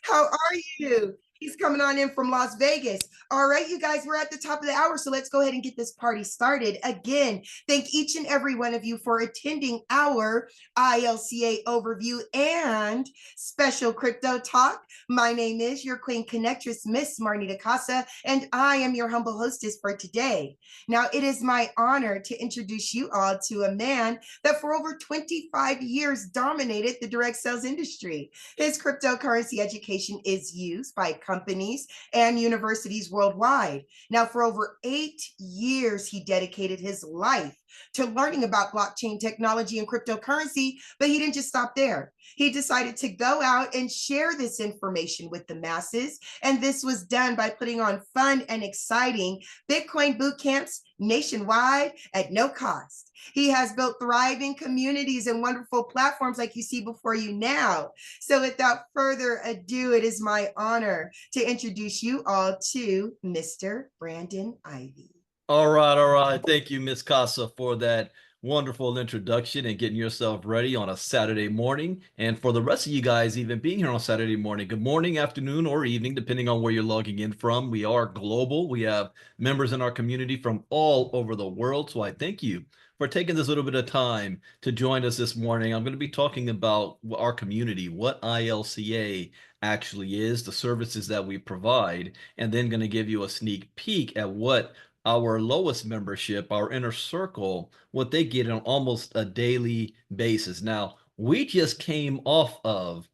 How are you? He's coming on in from Las Vegas. All right, you guys, we're at the top of the hour, so let's go ahead and get this party started. Again, thank each and every one of you for attending our ILCA overview and special crypto talk. My name is your Queen Connectress, Miss Marnita Casa, and I am your humble hostess for today. Now, it is my honor to introduce you all to a man that for over 25 years dominated the direct sales industry. His cryptocurrency education is used by companies and universities worldwide. Now, for over 8 years, he dedicated his life to learning about blockchain technology and cryptocurrency, but he didn't just stop there. He decided to go out and share this information with the masses. And this was done by putting on fun and exciting Bitcoin boot camps nationwide at no cost. He has built thriving communities and wonderful platforms like you see before you now. So without further ado, it is my honor to introduce you all to Mr. Brandon Ivey. All right, all right. Thank you, Miss Casa, for that wonderful introduction and getting yourself ready on a Saturday morning. And for the rest of you guys, even being here on Saturday morning, good morning, afternoon, or evening, depending on where you're logging in from. We are global. We have members in our community from all over the world. So I thank you for taking this little bit of time to join us this morning. I'm going to be talking about our community, what ILCA actually is, the services that we provide, and then going to give you a sneak peek at what our lowest membership, our inner circle, what they get on almost a daily basis. Now, we just came off of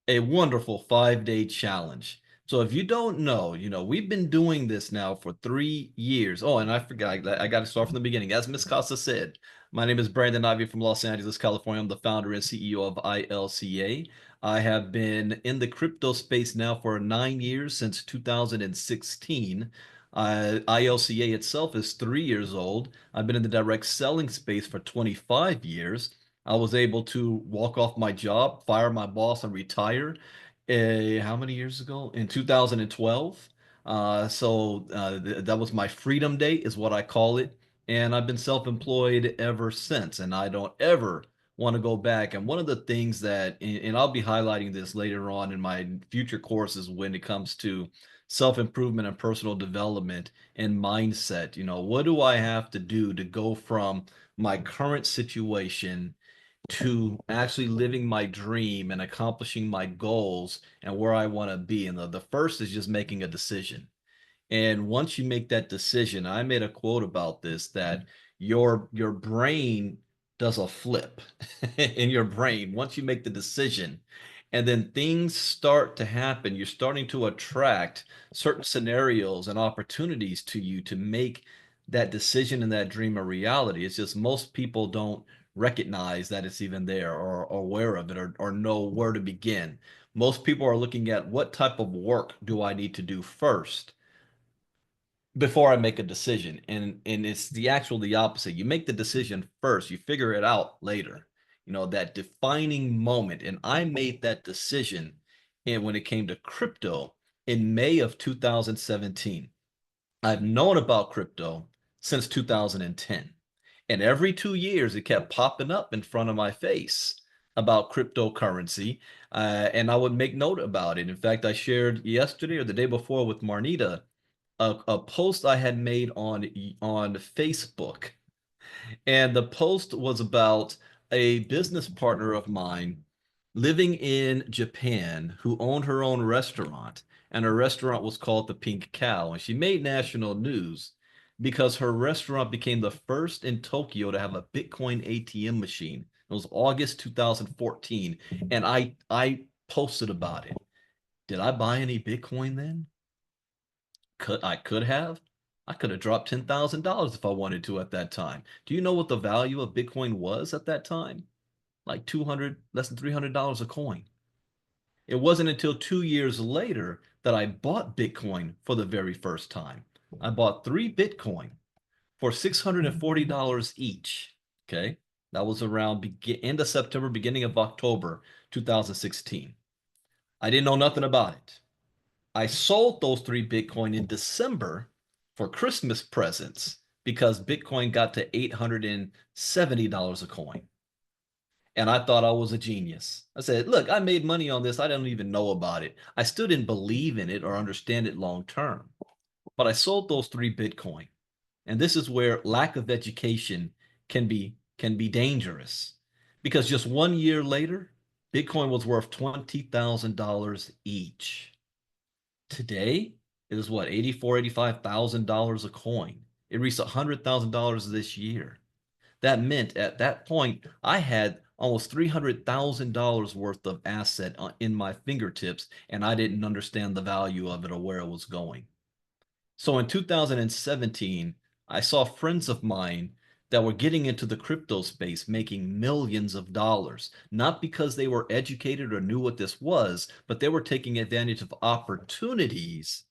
a wonderful 5-day challenge. So if you don't know, we've been doing this now for 3 years. Oh, and I forgot, I got to start from the beginning. As Miss Costa said, my name is Brandon Ivey from Los Angeles, California. I'm the founder and CEO of ILCA. I have been in the crypto space now for 9 years, since 2016. ILCA itself is 3 years old. I've been in the direct selling space for 25 years. I was able to walk off my job, fire my boss, and retire. How many years ago? In 2012. That was my freedom day, is what I call it. And I've been self-employed ever since, and I don't ever want to go back. And one of the things that, and I'll be highlighting this later on in my future courses when it comes to self-improvement and personal development and mindset, what do I have to do to go from my current situation to actually living my dream and accomplishing my goals and where I want to be. And the first is just making a decision. And once you make that decision, I made a quote about this, that your brain does a flip in your brain once you make the decision. And then things start to happen. You're starting to attract certain scenarios and opportunities to you to make that decision and that dream a reality. It's just most people don't recognize that it's even there, or aware of it, or know where to begin. Most people are looking at, what type of work do I need to do first before I make a decision? And it's the opposite. You make the decision first, you figure it out later. That defining moment. And I made that decision, and when it came to crypto, in May of 2017. I've known about crypto since 2010. And every 2 years, it kept popping up in front of my face about cryptocurrency. And I would make note about it. In fact, I shared yesterday or the day before with Marnita a post I had made on Facebook. And the post was about a business partner of mine living in Japan who owned her own restaurant. And her restaurant was called the Pink Cow. And she made national news because her restaurant became the first in Tokyo to have a Bitcoin ATM machine. It was August 2014. And I posted about it. Did I buy any Bitcoin then? I could have. I could have dropped $10,000 if I wanted to at that time. Do you know what the value of Bitcoin was at that time? Like 200, less than $300 a coin. It wasn't until 2 years later that I bought Bitcoin for the very first time. I bought 3 Bitcoin for $640 each. Okay. That was around end of September, beginning of October 2016. I didn't know nothing about it. I sold those 3 Bitcoin in December for Christmas presents because Bitcoin got to $870 a coin. And I thought I was a genius. I said, look, I made money on this. I don't even know about it. I still didn't believe in it or understand it long term. But I sold those 3 Bitcoin. And this is where lack of education can be dangerous. Because just 1 year later, Bitcoin was worth $20,000 each. Today, it is what, $85,000 a coin. It reached $100,000 this year. That meant at that point, I had almost $300,000 worth of asset in my fingertips, and I didn't understand the value of it or where it was going. So in 2017, I saw friends of mine that were getting into the crypto space making millions of dollars, not because they were educated or knew what this was, but they were taking advantage of opportunities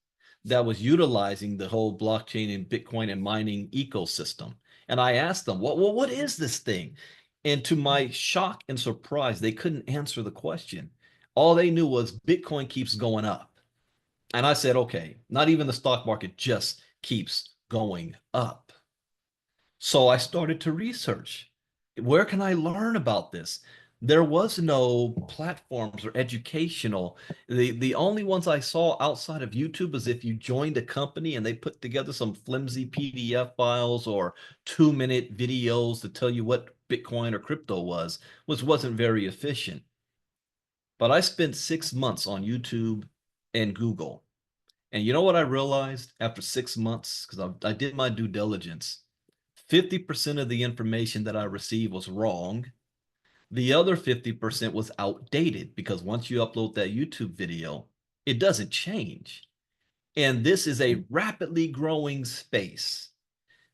that was utilizing the whole blockchain and Bitcoin and mining ecosystem. And I asked them, what is this thing? And to my shock and surprise, they couldn't answer the question. All they knew was Bitcoin keeps going up. And I said, okay, not even the stock market just keeps going up. So I started to research. Where can I learn about this? There was no platforms or educational. The only ones I saw outside of YouTube is if you joined a company and they put together some flimsy PDF files or 2-minute videos to tell you what Bitcoin or crypto was, which wasn't very efficient. But I spent 6 months on YouTube and Google. And you know what I realized after 6 months? Because I did my due diligence. 50% of the information that I received was wrong. The other 50% was outdated because once you upload that YouTube video, it doesn't change. And this is a rapidly growing space.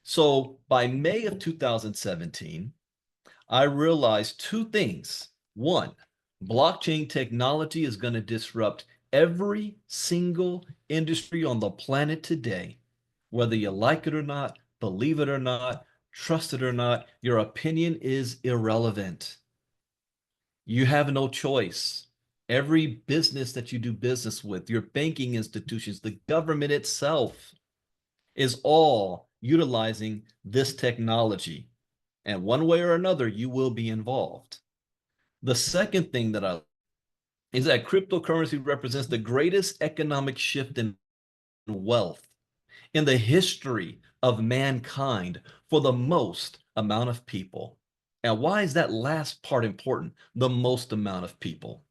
So by May of 2017, I realized 2 things. One, blockchain technology is going to disrupt every single industry on the planet today. Whether you like it or not, believe it or not, trust it or not, your opinion is irrelevant. You have no choice. Every business that you do business with, your banking institutions, the government itself is all utilizing this technology. And one way or another, you will be involved. The second thing that I is that cryptocurrency represents the greatest economic shift in wealth in the history of mankind for the most amount of people. And why is that last part important? The most amount of people.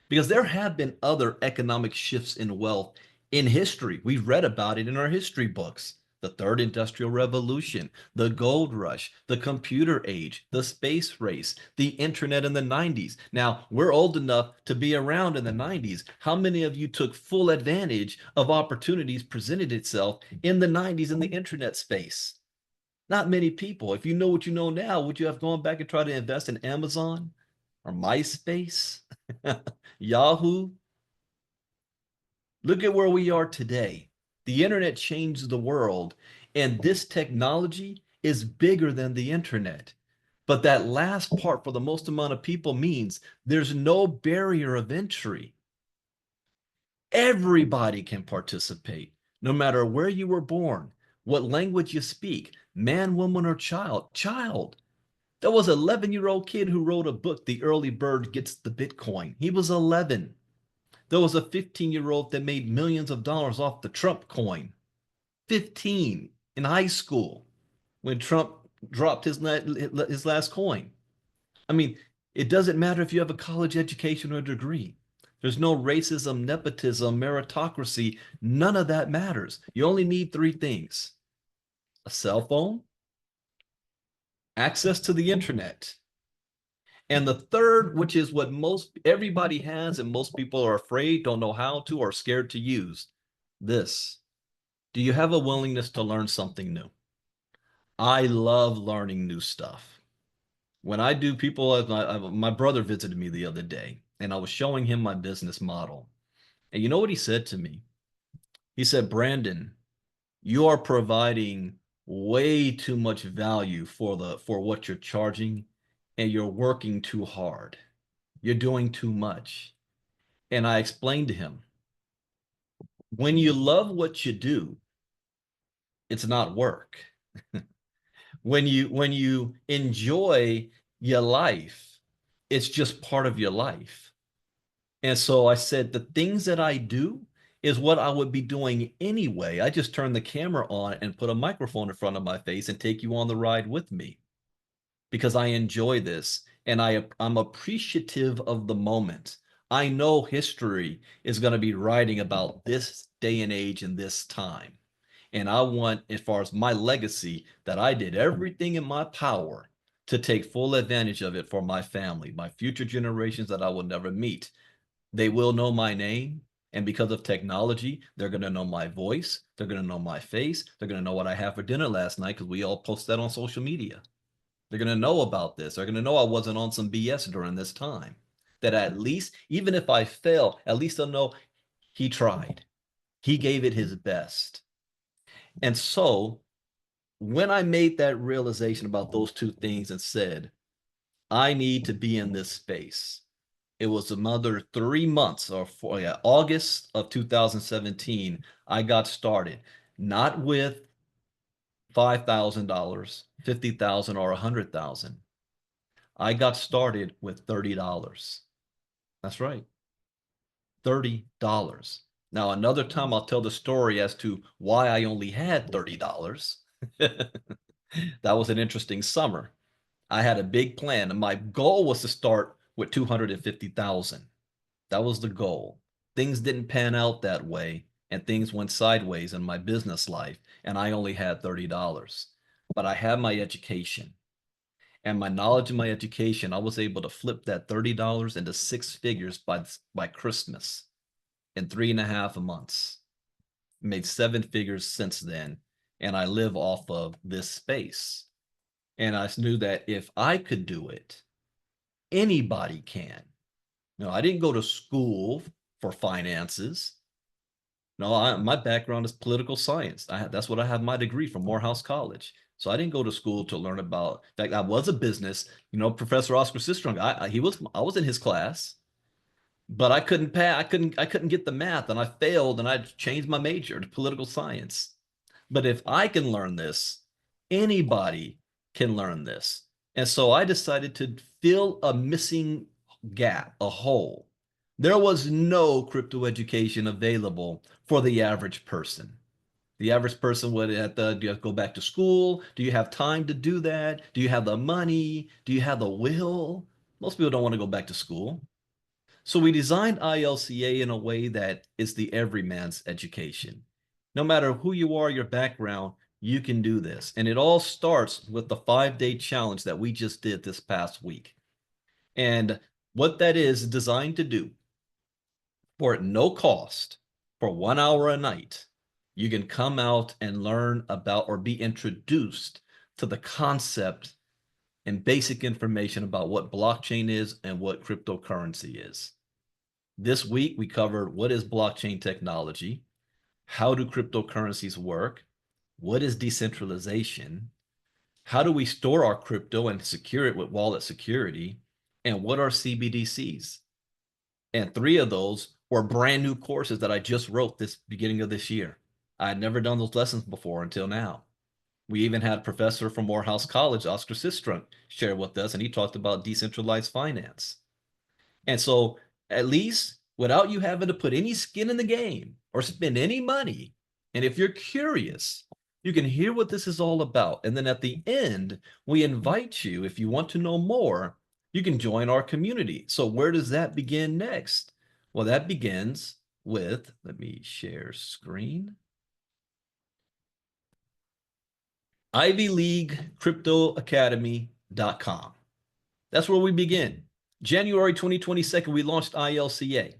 Because there have been other economic shifts in wealth in history. We've read about it in our history books. The third industrial revolution, the gold rush, the computer age, the space race, the internet in the 90s. Now, we're old enough to be around in the 90s. How many of you took full advantage of opportunities presented itself in the 90s in the internet space? Not many people. If you know what you know now, would you have gone back and tried to invest in Amazon or MySpace, Yahoo? Look at where we are today. The internet changed the world, and this technology is bigger than the internet. But that last part for the most amount of people means there's no barrier of entry. Everybody can participate, no matter where you were born, what language you speak, man, woman, or child. Child. There was an 11-year-old kid who wrote a book, The Early Bird Gets the Bitcoin. He was 11. There was a 15-year-old that made millions of dollars off the Trump coin. 15 in high school when Trump dropped his last coin. I mean, it doesn't matter if you have a college education or degree. There's no racism, nepotism, meritocracy. None of that matters. You only need 3 things: a cell phone, access to the internet, and the third, which is what most everybody has and most people are afraid, don't know how to, or scared to use, this. Do you have a willingness to learn something new? I love learning new stuff. When I do people, my brother visited me the other day and I was showing him my business model. And you know what he said to me? He said, Brandon, you are providing way too much value for what you're charging, and you're working too hard. You're doing too much. And I explained to him, when you love what you do, it's not work. When you enjoy your life, It's just part of your life. And so I said, the things that I do is what I would be doing anyway. I just turn the camera on and put a microphone in front of my face and take you on the ride with me because I enjoy this and I'm appreciative of the moment. I know history is going to be writing about this day and age and this time. And I want, as far as my legacy, that I did everything in my power to take full advantage of it for my family, my future generations that I will never meet. They will know my name. And because of technology, they're going to know my voice. They're going to know my face. They're going to know what I had for dinner last night because we all post that on social media. They're going to know about this. They're going to know I wasn't on some BS during this time. That at least, even if I fail, at least they'll know he tried. He gave it his best. And so when I made that realization about those two things and said, I need to be in this space, it was another 3 months or four, yeah, August of 2017, I got started, not with $5,000, 50,000 or 100,000. I got started with $30. That's right. $30. Now, another time I'll tell the story as to why I only had $30. That was an interesting summer. I had a big plan, and my goal was to start with 250,000. That was the goal. Things didn't pan out that way, and things went sideways in my business life, and I only had $30. But I had my education and my knowledge and my education. I was able to flip that $30 into six figures by Christmas in 3.5 months. Made seven figures since then, and I live off of this space. And I knew that if I could do it, anybody can. No, I didn't go to school for finances. No, my background is political science. That's what I have my degree from Morehouse College. So I didn't go to school to learn about. In fact, I was a business. Professor Oscar Sistrunk. I was in his class, but I couldn't pass. I couldn't get the math, and I failed, and I changed my major to political science. But if I can learn this, anybody can learn this. And so I decided to fill a missing gap, a hole. There was no crypto education available for the average person. The average person would have to, do you have to go back to school? Do you have time to do that? Do you have the money? Do you have the will? Most people don't want to go back to school. So we designed ILCA in a way that is the everyman's education. No matter who you are, your background, you can do this. And it all starts with the 5-day challenge that we just did this past week. And what that is designed to do, for no cost, for 1 hour a night, you can come out and learn about or be introduced to the concept and basic information about what blockchain is and what cryptocurrency is. This week, we covered what is blockchain technology, how do cryptocurrencies work, what is decentralization, how do we store our crypto and secure it with wallet security, and what are CBDCs. And 3 of those were brand new courses that I just wrote this beginning of this year. I had never done those lessons before until now. We even had a professor from Morehouse College, Oscar Sistrunk, share with us, and he talked about decentralized finance. And so, at least without you having to put any skin in the game or spend any money, and if you're curious, you can hear what this is all about. And then at the end, we invite you, if you want to know more, you can join our community. So where does that begin next? Well, that begins with, let me share screen. ivyleaguecryptoacademy.com. That's where we begin. January 2022, we launched ILCA.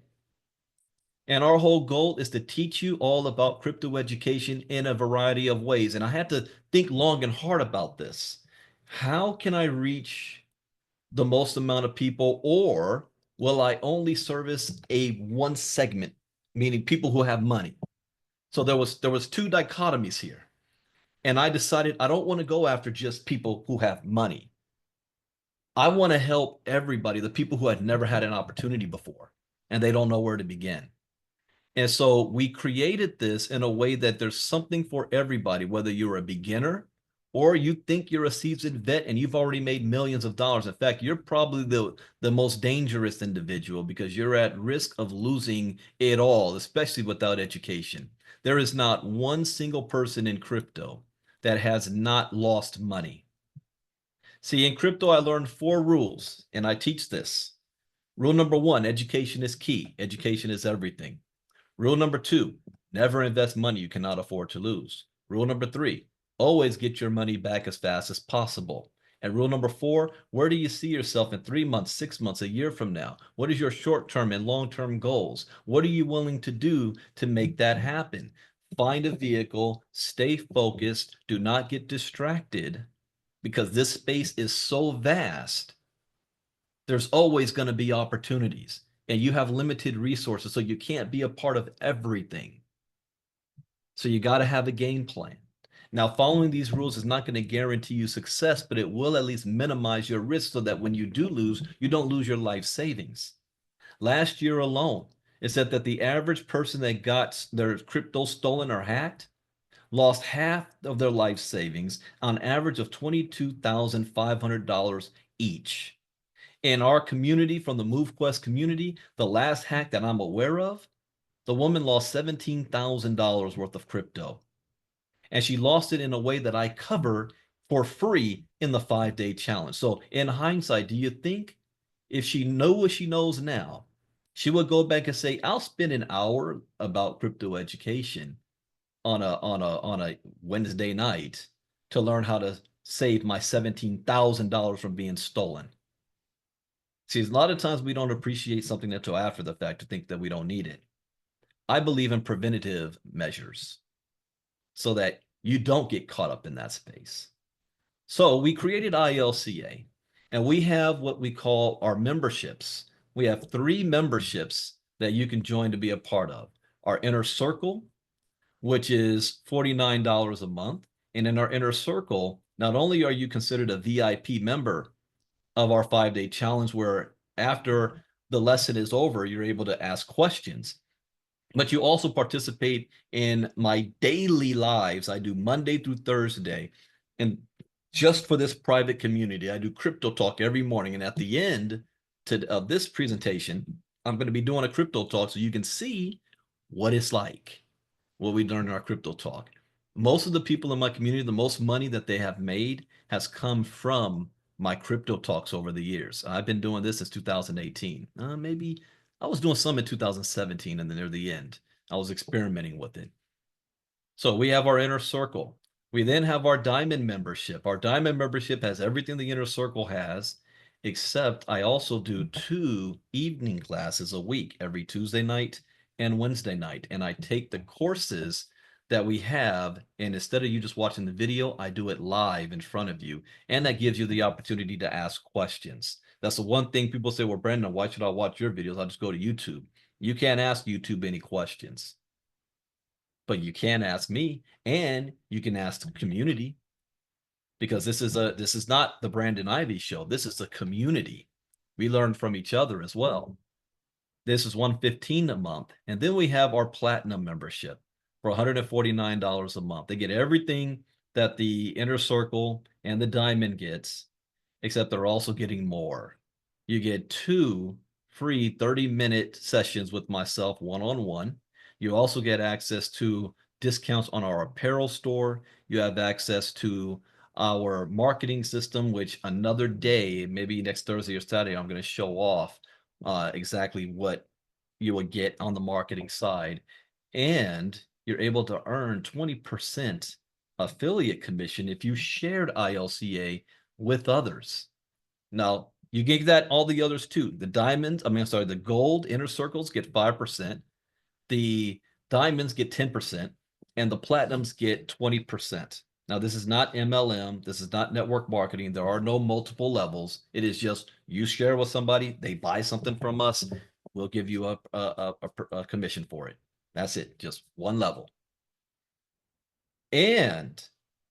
And our whole goal is to teach you all about crypto education in a variety of ways. And I had to think long and hard about this. How can I reach the most amount of people, or will I only service one segment, meaning people who have money? So there was 2 dichotomies here. And I decided I don't want to go after just people who have money. I want to help everybody, the people who had never had an opportunity before, and they don't know where to begin. And so we created this in a way that there's something for everybody, whether you're a beginner or you think you're a seasoned vet and you've already made millions of dollars. In fact, you're probably the most dangerous individual because you're at risk of losing it all, especially without education. There is not one single person in crypto that has not lost money. See, in crypto, I learned 4 rules, and I teach this. Rule number 1, education is key. Education is everything. Rule number 2, never invest money you cannot afford to lose. Rule number 3, always get your money back as fast as possible. And rule number 4, where do you see yourself in 3 months, 6 months, a year from now? What is your short-term and long-term goals? What are you willing to do to make that happen? Find a vehicle, stay focused, do not get distracted, because this space is so vast. There's always going to be opportunities, and you have limited resources, so you can't be a part of everything. So you got to have a game plan. Now, following these rules is not going to guarantee you success, but it will at least minimize your risk so that when you do lose, you don't lose your life savings. Last year alone, it said that the average person that got their crypto stolen or hacked lost half of their life savings, on average of $22,500 each. In our community, from the MoveQuest community, the last hack that I'm aware of, the woman lost $17,000 worth of crypto. And she lost it in a way that I cover for free in the 5-day challenge. So in hindsight, do you think if she knew what she knows now, she would go back and say, I'll spend an hour about crypto education on a Wednesday night to learn how to save my $17,000 from being stolen? See, a lot of times we don't appreciate something until after the fact to think that we don't need it. I believe in preventative measures so that you don't get caught up in that space. So we created ILCA, and we have what we call our memberships. We have 3 memberships that you can join to be a part of. Our Inner Circle, which is $49 a month. And in our Inner Circle, not only are you considered a VIP member of our 5-day challenge, where after the lesson is over, you're able to ask questions, but you also participate in my daily lives. I do Monday through Thursday. And just for this private community, I do crypto talk every morning. And at the end of this presentation, I'm going to be doing a crypto talk so you can see what it's like, what we learned in our crypto talk. Most of the people in my community, the most money that they have made has come from my crypto talks over the years. I've been doing this since 2018. Maybe I was doing some in 2017, and then near the end, I was experimenting with it. So we have our Inner Circle. We then have our Diamond membership. Our Diamond membership has everything the Inner Circle has, except I also do 2 evening classes a week, every Tuesday night and Wednesday night. And I take the courses that we have, and instead of you just watching the video, I do it live in front of you. And that gives you the opportunity to ask questions. That's the one thing people say, well, Brandon, why should I watch your videos? I'll just go to YouTube. You can't ask YouTube any questions, but you can ask me, and you can ask the community, because this is not the Brandon Ivey show. This is the community. We learn from each other as well. This is $115 a month. And then we have our Platinum membership for $149 a month. They get everything that the Inner Circle and the Diamond gets, except they're also getting more. You get 2 free 30-minute sessions with myself one-on-one. You also get access to discounts on our apparel store. You have access to our marketing system, which another day, maybe next Thursday or Saturday, I'm going to show off exactly what you would get on the marketing side. And you're able to earn 20% affiliate commission if you shared ILCA with others. Now, you get that all the others too. The diamonds, the gold Inner Circles get 5%. The diamonds get 10%, and the platinums get 20%. Now, this is not MLM. This is not network marketing. There are no multiple levels. It is just you share with somebody, they buy something from us, we'll give you a commission for it. That's it, just one level. And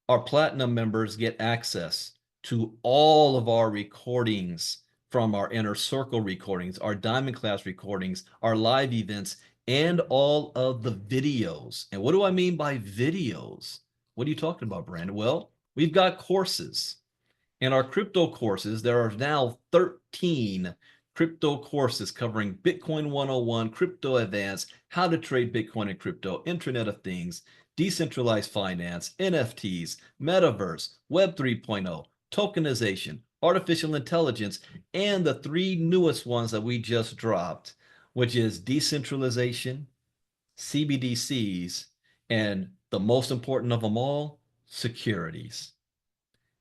our platinum members get access to all of our recordings, from our Inner Circle recordings, our Diamond class recordings, our live events, and all of the videos. And what do I mean by videos? What are you talking about, Brandon? Well, We've got courses. In our crypto courses, there are now 13 crypto courses covering Bitcoin 101, Crypto Advanced, how to trade Bitcoin and crypto, Internet of Things, decentralized finance, NFTs, metaverse, Web 3.0, tokenization, artificial intelligence, and the three newest ones that we just dropped, which is decentralization, CBDCs, and the most important of them all, securities.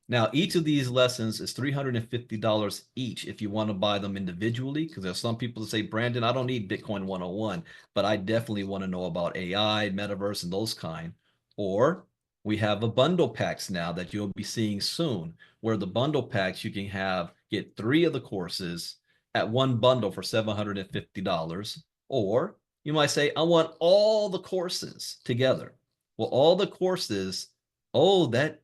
Now, each of these lessons is $350 each if you want to buy them individually, because there's some people that say, Brandon, I don't need Bitcoin 101, but I definitely want to know about AI, metaverse, and those kind. Or we have a bundle packs now that you'll be seeing soon, where the bundle packs you can get 3 of the courses at one bundle for $750. Or you might say, I want all the courses together. Well, all the courses, oh, that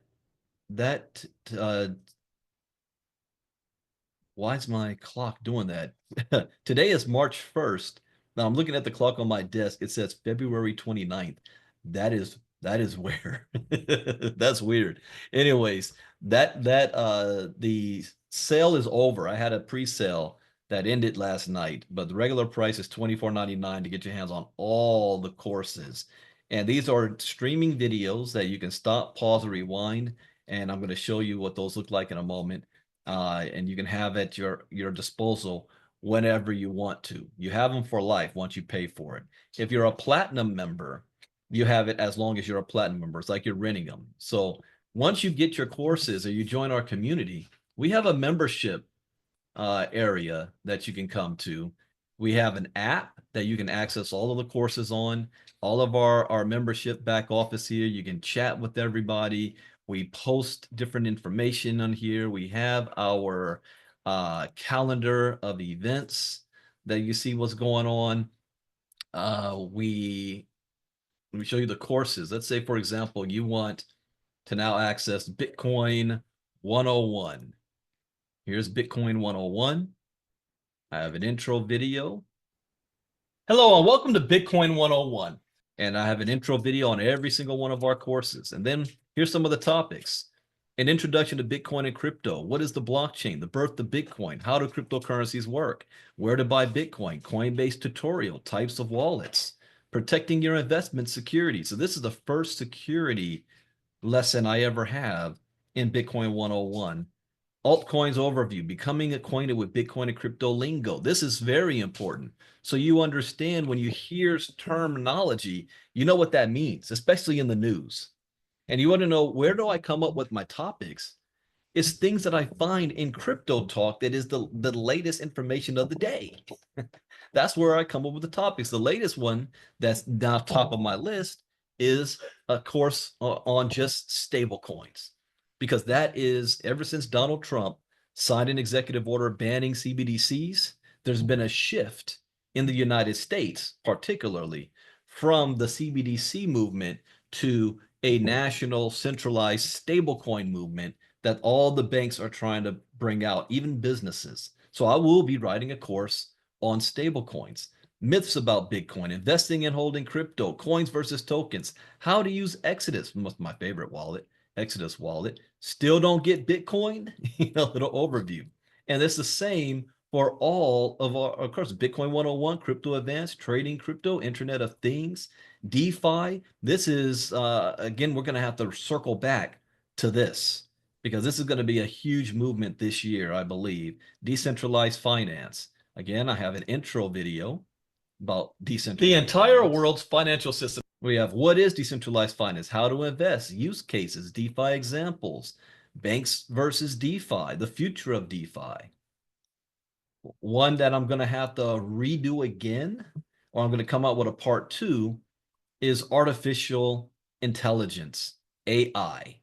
why is my clock doing that? Today is March 1st. Now I'm looking at the clock on my desk. It says February 29th. That is where that's weird. Anyways, the sale is over. I had a pre-sale that ended last night, but the regular price is $24.99 to get your hands on all the courses. And these are streaming videos that you can stop, pause, or rewind. And I'm going to show you what those look like in a moment. And you can have at your disposal whenever you want to. You have them for life once you pay for it. If you're a platinum member, you have it as long as you're a platinum member. It's like you're renting them. So once you get your courses or you join our community, we have a membership area that you can come to. We have an app that you can access all of the courses on, all of our membership back office here. You can chat with everybody. We post different information on here. We have our calendar of events that you see what's going on. Let me show you the courses. Let's say, for example, you want to now access Bitcoin 101. Here's Bitcoin 101. I have an intro video. Hello and welcome to Bitcoin 101. And I have an intro video on every single one of our courses. And then here's some of the topics. An introduction to Bitcoin and crypto. What is the blockchain? The birth of Bitcoin. How do cryptocurrencies work? Where to buy Bitcoin? Coinbase tutorial. Types of wallets. Protecting your investment security. So this is the first security lesson I ever have in Bitcoin 101. Altcoins overview, becoming acquainted with Bitcoin and crypto lingo. This is very important. So you understand when you hear terminology, you know what that means, especially in the news. And you want to know, where do I come up with my topics? It's things that I find in crypto talk that is the latest information of the day. That's where I come up with the topics. The latest one that's now top of my list is a course on just stable coins, because that is, ever since Donald Trump signed an executive order banning CBDCs, there's been a shift in the United States, particularly from the CBDC movement to a national centralized stablecoin movement that all the banks are trying to bring out, even businesses. So I will be writing a course on stablecoins, myths about Bitcoin, investing and holding crypto, coins versus tokens, how to use Exodus, my favorite wallet, Exodus wallet, still don't get Bitcoin, a little overview. And it's the same for all of our, of course, Bitcoin 101, Crypto Advanced, Trading Crypto, Internet of Things, DeFi. This is, again, we're going to have to circle back to this, because this is going to be a huge movement this year, I believe. Decentralized finance. Again, I have an intro video about decentralized the entire finance. World's financial system. We have what is decentralized finance, how to invest, use cases, DeFi examples, banks versus DeFi, the future of DeFi. One that I'm going to have to redo again, or I'm going to come out with a part 2, is artificial intelligence, AI.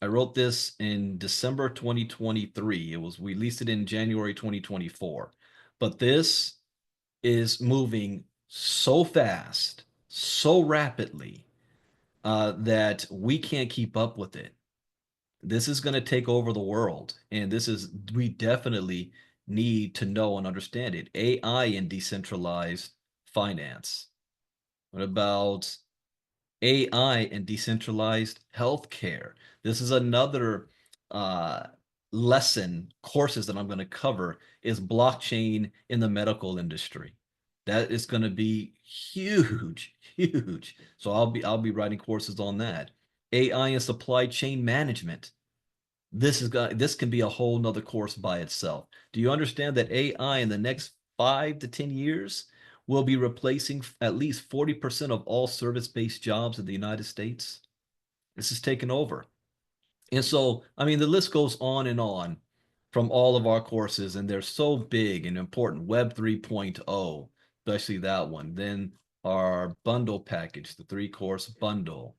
I wrote this in December 2023. We released it in January 2024. But this is moving so fast, so rapidly, that we can't keep up with it. This is going to take over the world. And we definitely need to know and understand it. AI and decentralized finance. What about AI and decentralized healthcare. This is another uh, lesson, courses that I'm going to cover is blockchain in the medical industry. That is going to be huge, huge. So I'll be writing courses on that. AI and supply chain management. This can be a whole nother course by itself. Do you understand that AI in the next 5 to 10 years will be replacing at least 40% of all service-based jobs in the United States? This is taking over. And so, I mean, the list goes on from all of our courses, and they're so big and important. Web 3.0, especially that one. Then our bundle package, the 3-course bundle,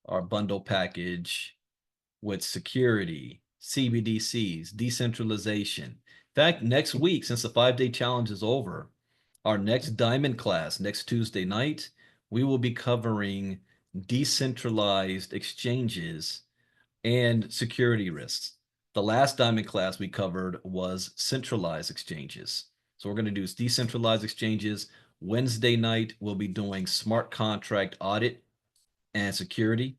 our bundle package with security, CBDCs, decentralization. In fact, next week, since the 5-day challenge is over, our next diamond class next Tuesday night, we will be covering decentralized exchanges and security risks. The last diamond class we covered was centralized exchanges. So we're going to do decentralized exchanges. Wednesday night, we'll be doing smart contract audit and security.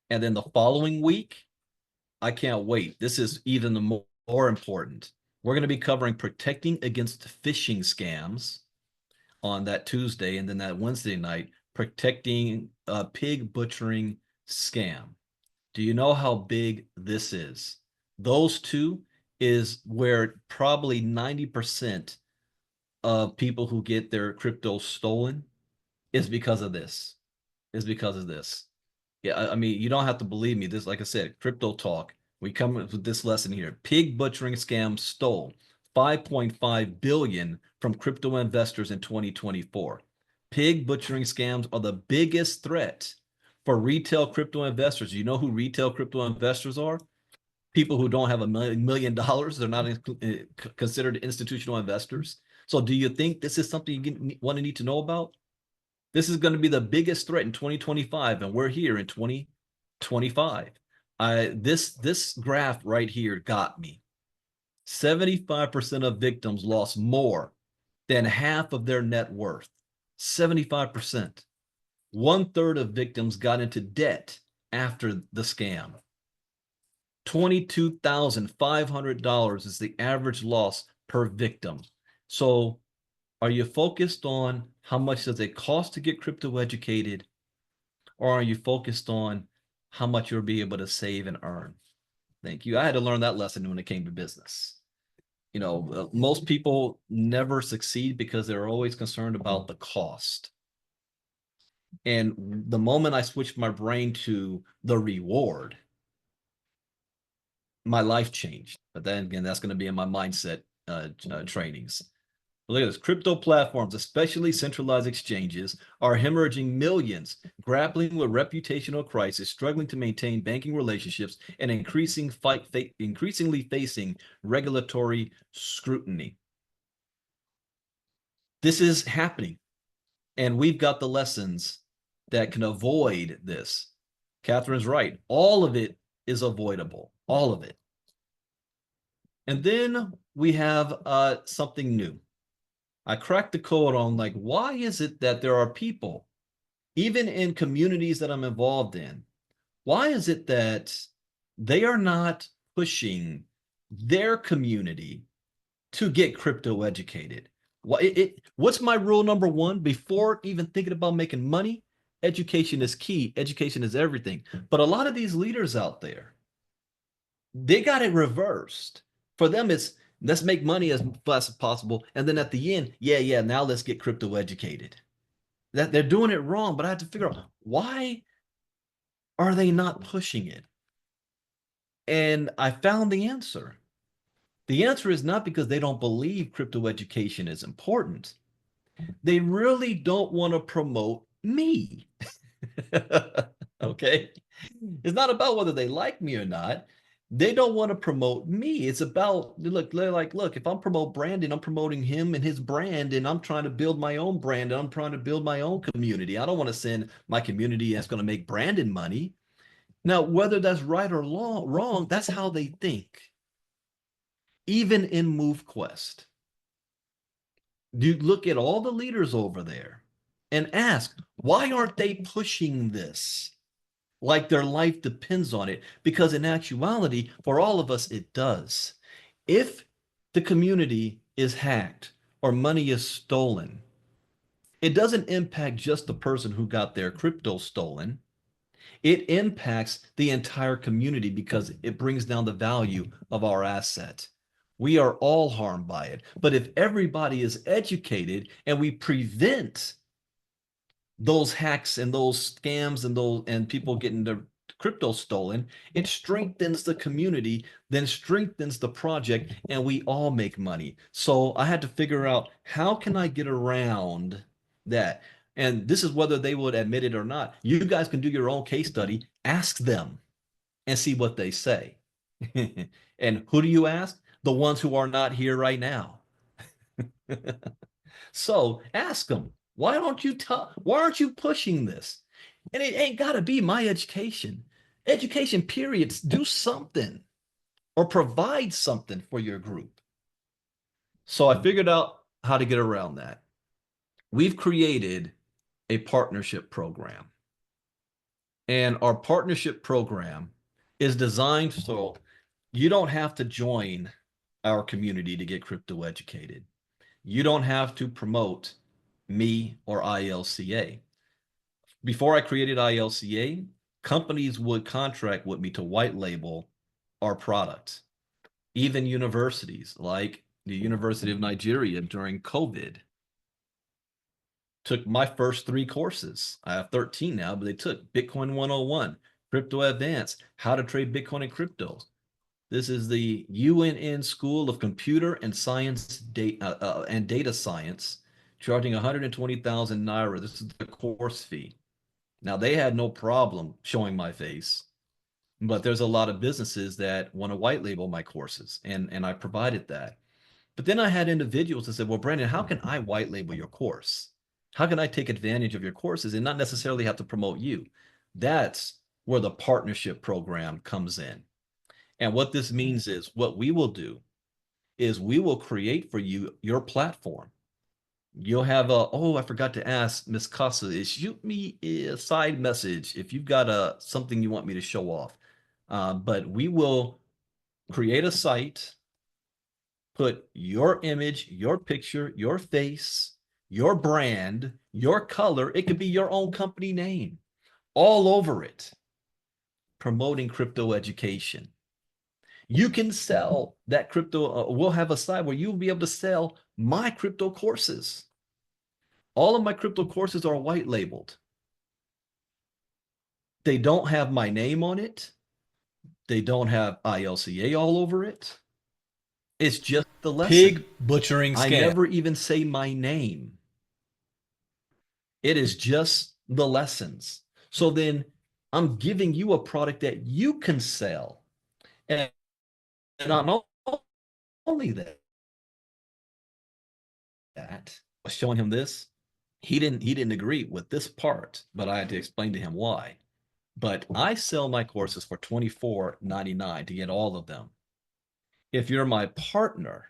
And then the following week, I can't wait. This is even the more important. We're going to be covering protecting against phishing scams on that Tuesday, and then that Wednesday night, protecting a pig butchering scam. Do you know how big this is? Those two is where probably 90% of people who get their crypto stolen is because of this. Is because of this. Yeah, I mean, you don't have to believe me. This, like I said, crypto talk. We come with this lesson here. Pig butchering scam stole 5.5 billion from crypto investors in 2024. Pig butchering scams are the biggest threat for retail crypto investors. You know who retail crypto investors are? People who don't have $1 million. They're not considered institutional investors. So do you think this is something you want to need to know about? This is going to be the biggest threat in 2025, and we're here in 2025. This graph right here got me. 75% of victims lost more than half of their net worth. 75%. 1/3 of victims got into debt after the scam. $22,500 is the average loss per victim. So are you focused on how much does it cost to get crypto educated, or are you focused on how much you'll be able to save and earn? Thank you. I had to learn that lesson when it came to business. You know, most people never succeed because they're always concerned about the cost. And the moment I switched my brain to the reward, my life changed. But then again, that's going to be in my mindset trainings. Look at this. Crypto platforms, especially centralized exchanges, are hemorrhaging millions, grappling with reputational crisis, struggling to maintain banking relationships, and increasingly facing regulatory scrutiny. This is happening, and we've got the lessons that can avoid this. Catherine's right. All of it is avoidable. All of it. And then we have something new. I cracked the code on like, why is it that there are people, even in communities that I'm involved in, why is it that they are not pushing their community to get crypto educated? What's my rule number one before even thinking about making money? Education is key. Education is everything. But a lot of these leaders out there, they got it reversed. For them, it's let's make money as fast as possible. And then at the end, yeah, now let's get crypto educated. That they're doing it wrong, but I had to figure out why are they not pushing it? And I found the answer. The answer is not because they don't believe crypto education is important. They really don't want to promote me. Okay. It's not about whether they like me or not. They don't want to promote me. It's about look, they're like, look, if I'm promoting Brandon, I'm promoting him and his brand, and I'm trying to build my own brand, and I'm trying to build my own community. I don't want to send my community that's going to make Brandon money. Now, whether that's right or wrong, that's how they think. Even in MoveQuest, you look at all the leaders over there. and ask, why aren't they pushing this like their life depends on it? Because in actuality, for all of us, it does. If the community is hacked or money is stolen, it doesn't impact just the person who got their crypto stolen. It impacts the entire community because it brings down the value of our asset. We are all harmed by it. But if everybody is educated and we prevent those hacks and those scams and those and people getting their crypto stolen, it strengthens the community, then strengthens the project, and we all make money. So I had to figure out, how can I get around that? And this is whether they would admit it or not. You guys can do your own case study, ask them and see what they say. And who do you ask? The ones who are not here right now. So ask them, why aren't you pushing this? And it ain't got to be my education. Education periods, do something or provide something for your group. So I figured out how to get around that. We've created a partnership program. And our partnership program is designed so you don't have to join our community to get crypto educated. You don't have to promote me or ILCA. Before I created ILCA, companies would contract with me to white label our product. Even universities like the University of Nigeria during COVID took my first 3 courses. I have 13 now, but they took Bitcoin 101, Crypto Advanced, How to Trade Bitcoin and Crypto. This is the UNN School of Computer and Science and Data Science, charging 120,000 Naira. This is the course fee. Now, they had no problem showing my face, but there's a lot of businesses that want to white label my courses, and I provided that. But then I had individuals that said, well, Brandon, how can I white label your course? How can I take advantage of your courses and not necessarily have to promote you? That's where the partnership program comes in. And what this means is, what we will do is we will create for you your platform. You'll have I forgot to ask Miss Casa, is shoot me a side message if you've got something you want me to show off. But we will create a site, put your image, your picture, your face, your brand, your color. It could be your own company name all over it, promoting crypto education. You can sell that crypto. We'll have a site where you'll be able to sell my crypto courses. All of my crypto courses are white labeled. They don't have my name on it. They don't have ILCA all over it. It's just the lesson. Pig butchering I scam. never even say my name. It is just the lessons. So then I'm giving you a product that you can sell. And not only that, I was showing him this. He didn't agree with this part, but I had to explain to him why. But I sell my courses for $24.99 to get all of them. If you're my partner,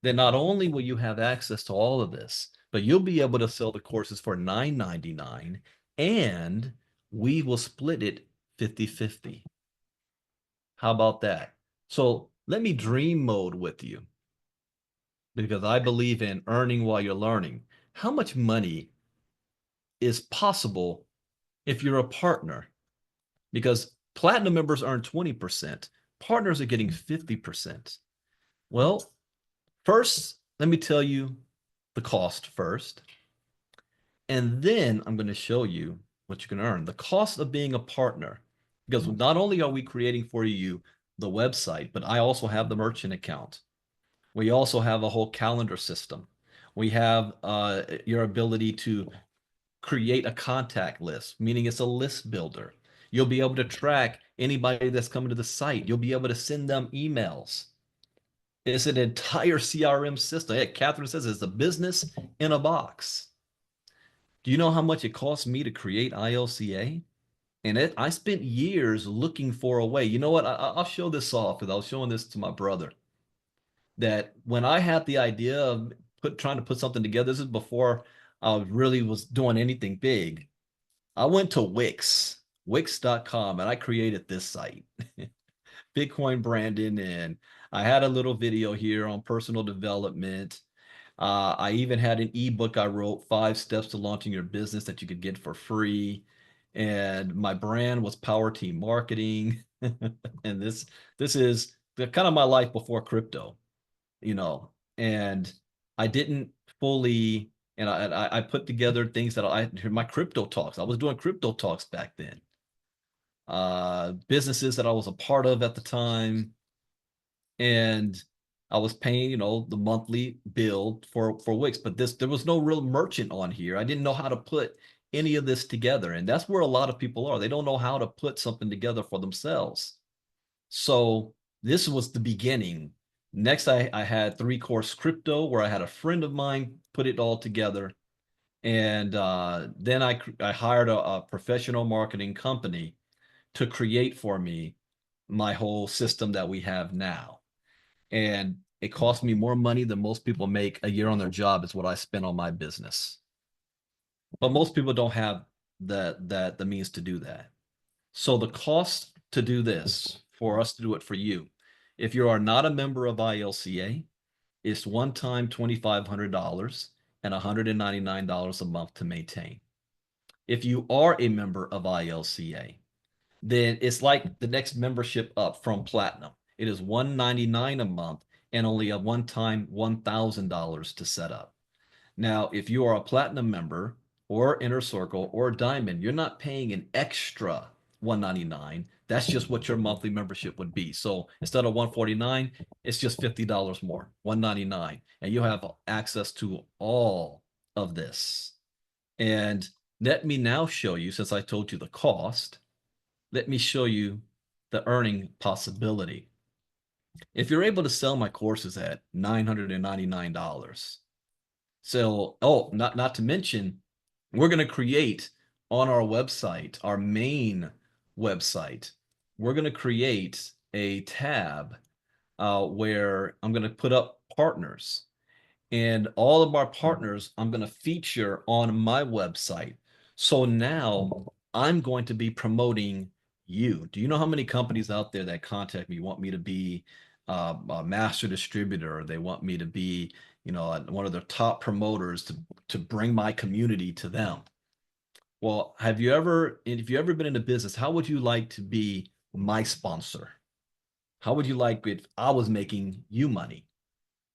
then not only will you have access to all of this, but you'll be able to sell the courses for $9.99, and we will split it 50-50. How about that? So let me dream mode with you, because I believe in earning while you're learning. How much money is possible if you're a partner? Because platinum members earn 20%, partners are getting 50%. Well, first, let me tell you the cost first, and then I'm going to show you what you can earn. The cost of being a partner, because not only are we creating for you the website, but I also have the merchant account. We also have a whole calendar system. We have your ability to create a contact list, meaning it's a list builder. You'll be able to track anybody that's coming to the site. You'll be able to send them emails. It's an entire CRM system. Hey, Catherine says it's a business in a box. Do you know how much it cost me to create ILCA? And I spent years looking for a way. You know what? I'll show this off, because I was showing this to my brother. That when I had the idea of trying to put something together, this is before I really was doing anything big, I went to Wix.com, and I created this site, Bitcoin Brandon, and I had a little video here on personal development. I even had an ebook I wrote, 5 Steps to Launching Your Business, that you could get for free. And my brand was Power Team Marketing. And this is the kind of my life before crypto, you know. And I didn't fully, and I put together things that my crypto talks. I was doing crypto talks back then. Businesses that I was a part of at the time, and I was paying, the monthly bill for Wix, but there was no real merchant on here. I didn't know how to put any of this together, and that's where a lot of people are. They don't know how to put something together for themselves. So this was the beginning. Next, I had 3 Course Crypto, where I had a friend of mine put it all together, and then I hired a professional marketing company to create for me my whole system that we have now. And it cost me more money than most people make a year on their job is what I spent on my business. But most people don't have the means to do that. So the cost to do this, for us to do it for you, if you are not a member of ILCA, it's one time $2,500 and $199 a month to maintain. If you are a member of ILCA, then it's like the next membership up from Platinum. It is $199 a month and only a one-time $1,000 to set up. Now, if you are a Platinum member or Inner Circle or Diamond, you're not paying an extra $199. That's just what your monthly membership would be. So instead of $149, it's just $50 more, $199, and you'll have access to all of this. And let me now show you, since I told you the cost, let me show you the earning possibility. If you're able to sell my courses at $999, so, not to mention, we're going to create on our website, our main website, we're going to create a tab where I'm going to put up partners. And all of our partners I'm going to feature on my website. So now I'm going to be promoting you. Do you know how many companies out there that contact me want me to be a master distributor? They want me to be, one of their top promoters to bring my community to them. Well, if you ever been in a business, how would you like to be my sponsor? How would you like if I was making you money?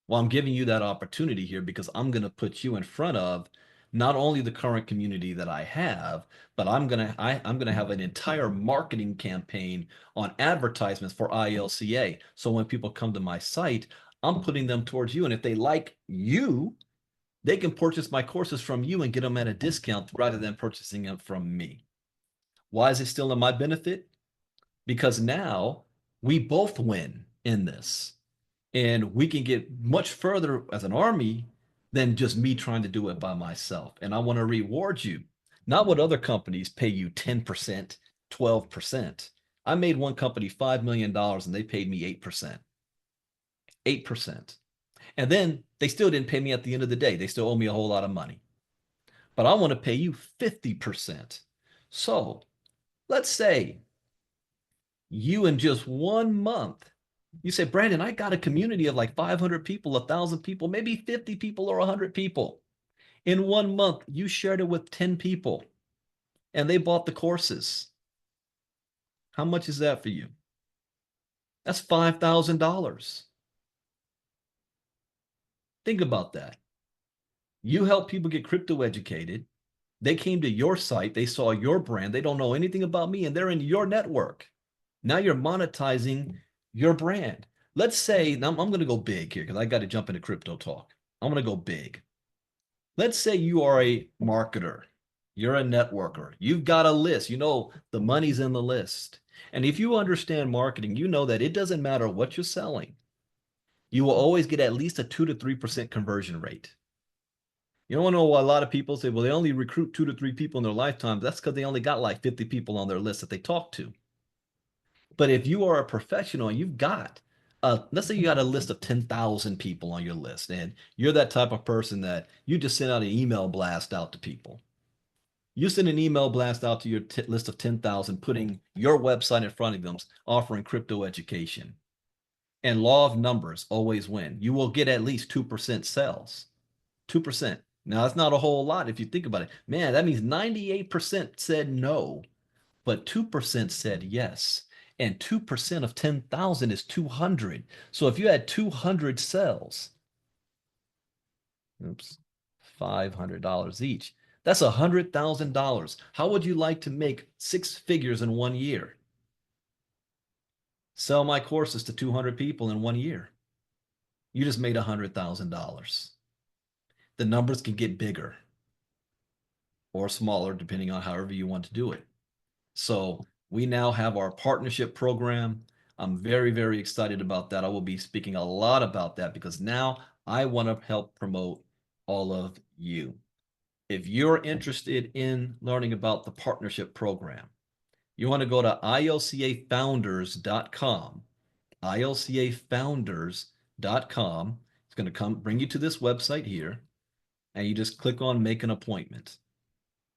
Well, I'm giving you that opportunity here because I'm going to put you in front of not only the current community that I have, but I'm going to have an entire marketing campaign on advertisements for ILCA. So when people come to my site, I'm putting them towards you. And if they like you, they can purchase my courses from you and get them at a discount rather than purchasing them from me. Why is it still in my benefit? Because now we both win in this. And we can get much further as an army than just me trying to do it by myself. And I want to reward you, not what other companies pay you 10%, 12%. I made one company $5 million and they paid me 8%. 8%. And then they still didn't pay me at the end of the day. They still owe me a whole lot of money. But I want to pay you 50%. So let's say you in just 1 month, you say, Brandon, I got a community of like 500 people, 1,000 people, maybe 50 people or 100 people. In 1 month, you shared it with 10 people and they bought the courses. How much is that for you? That's $5,000. Think about that. You help people get crypto educated. They came to your site. They saw your brand. They don't know anything about me and they're in your network. Now you're monetizing your brand. Let's say, now I'm going to go big here because I got to jump into crypto talk. I'm going to go big. Let's say you are a marketer. You're a networker. You've got a list. You know the money's in the list. And if you understand marketing, you know that it doesn't matter what you're selling. You will always get at least a 2 to 3% conversion rate. You don't know why a lot of people say, well, they only recruit 2 to 3 people in their lifetime. That's because they only got like 50 people on their list that they talk to. But if you are a professional and you've got let's say you got a list of 10,000 people on your list, and you're that type of person that you just send out an email blast out to people. You send an email blast out to your list of 10,000, putting your website in front of them, offering crypto education. And law of numbers always win. You will get at least 2% sales. 2%. Now, that's not a whole lot if you think about it. Man, that means 98% said no, but 2% said yes. And 2% of 10,000 is 200. So if you had 200 sales, oops, $500 each, that's $100,000. How would you like to make 6 figures in 1 year? Sell my courses to 200 people in 1 year. You just made $100,000. The numbers can get bigger or smaller, depending on however you want to do it. So we now have our partnership program. I'm very, very excited about that. I will be speaking a lot about that because now I want to help promote all of you. If you're interested in learning about the partnership program, you want to go to ilcafounders.com. ilcafounders.com. It's going to bring you to this website here, and you just click on make an appointment.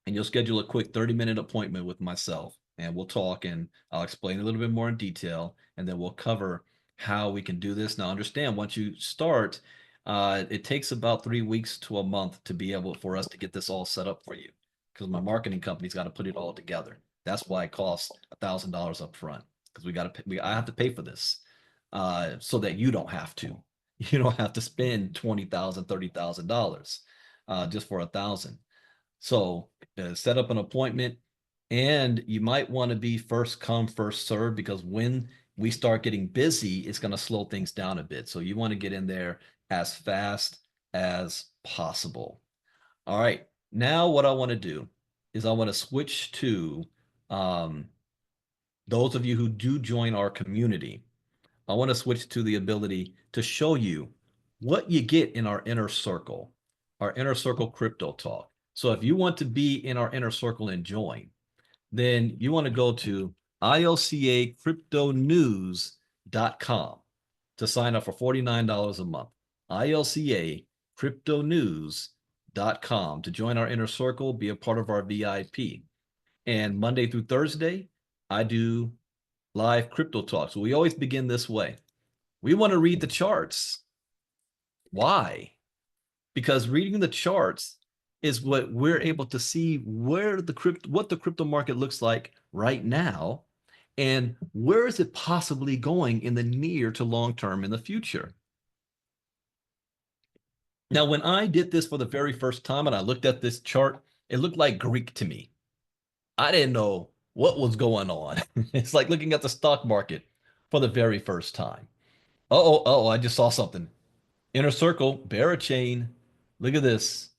And you'll schedule a quick 30-minute appointment with myself, and we'll talk, and I'll explain a little bit more in detail, and then we'll cover how we can do this. Now, understand, once you start, it takes about 3 weeks to a month to be able for us to get this all set up for you, because my marketing company's got to put it all together. That's why it costs $1,000 up front, because I have to pay for this, so that you don't have to. You don't have to spend $20,000, $30,000 just for 1,000. So set up an appointment, and you might want to be first come, first serve, because when we start getting busy, it's going to slow things down a bit. So you want to get in there as fast as possible. All right. Now what I want to do is I want to switch to those of you who do join our community. I want to switch to the ability to show you what you get in our inner circle crypto talk. So if you want to be in our inner circle and join, then you want to go to ilcacryptonews.com to sign up for $49 a month. ilcacryptonews.com to join our inner circle, be a part of our VIP. And Monday through Thursday, I do live crypto talk. So we always begin this way. We want to read the charts. Why? Because reading the charts is what we're able to see what the crypto market looks like right now, and where is it possibly going in the near to long term in the future. Now, when I did this for the very first time and I looked at this chart, it looked like Greek to me. I didn't know what was going on. It's like looking at the stock market for the very first time. I just saw something. Inner circle, bear chain. Look at this.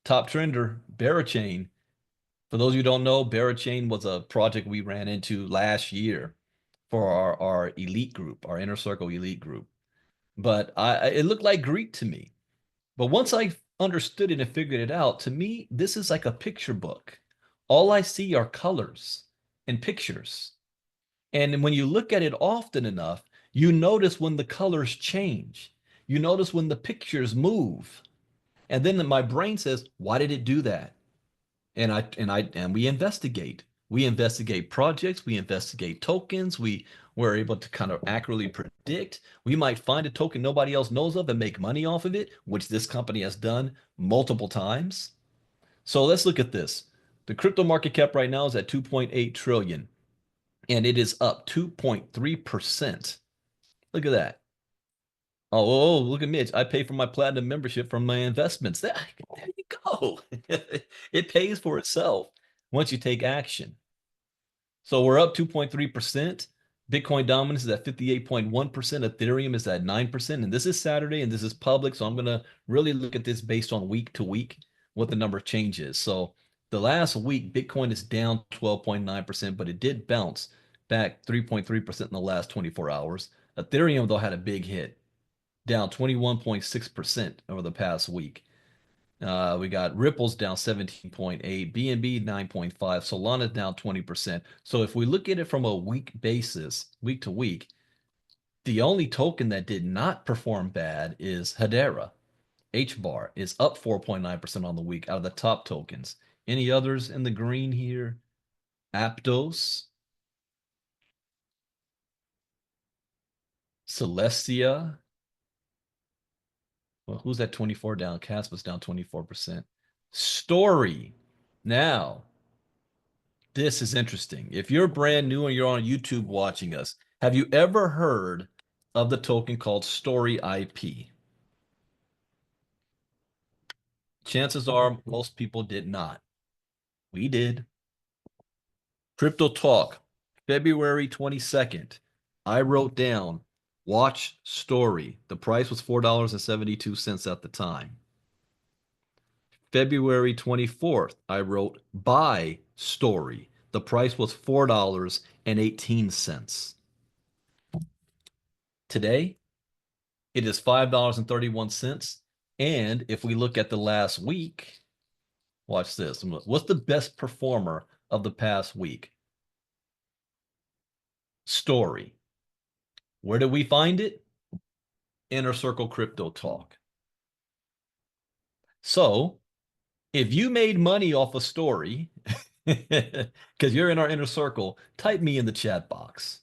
Top trender, Barachain. For those of you who don't know, Barachain was a project we ran into last year for our elite group, our inner circle elite group. But it looked like Greek to me. But once I understood it and figured it out, to me, this is like a picture book. All I see are colors and pictures. And when you look at it often enough, you notice when the colors change. You notice when the pictures move. And then my brain says, why did it do that? And we investigate. We investigate projects, we investigate tokens, we're able to kind of accurately predict. We might find a token nobody else knows of and make money off of it, which this company has done multiple times. So let's look at this. The crypto market cap right now is at 2.8 trillion, and it is up 2.3%. Look at that. Look at Mitch. I pay for my platinum membership from my investments. There you go. It pays for itself once you take action. So we're up 2.3%. Bitcoin dominance is at 58.1%. Ethereum is at 9%. And this is Saturday and this is public. So I'm going to really look at this based on week to week, what the number changes. So the last week, Bitcoin is down 12.9%, but it did bounce back 3.3% in the last 24 hours. Ethereum, though, had a big hit, down 21.6% over the past week. We got Ripple's down 17.8, BNB 9.5, Solana down 20%. So if we look at it from a week basis, week to week, The only token that did not perform bad is Hedera. HBAR is up 4.9% on the week out of the top tokens. Any others in the green here? Aptos, Celestia. Well, who's at 24 down? Caspa's down 24%. Story. Now, this is interesting. If you're brand new and you're on YouTube watching us, have you ever heard of the token called Story IP? Chances are most people did not. We did. Crypto Talk, February 22nd. I wrote down watch Story. The price was $4.72 at the time. February 24th, I wrote buy Story. The price was $4.18. Today, it is $5.31. And if we look at the last week, watch this. What's the best performer of the past week? Story. Where did we find it? Inner Circle Crypto Talk. So if you made money off a story, because you're in our inner circle, type me in the chat box.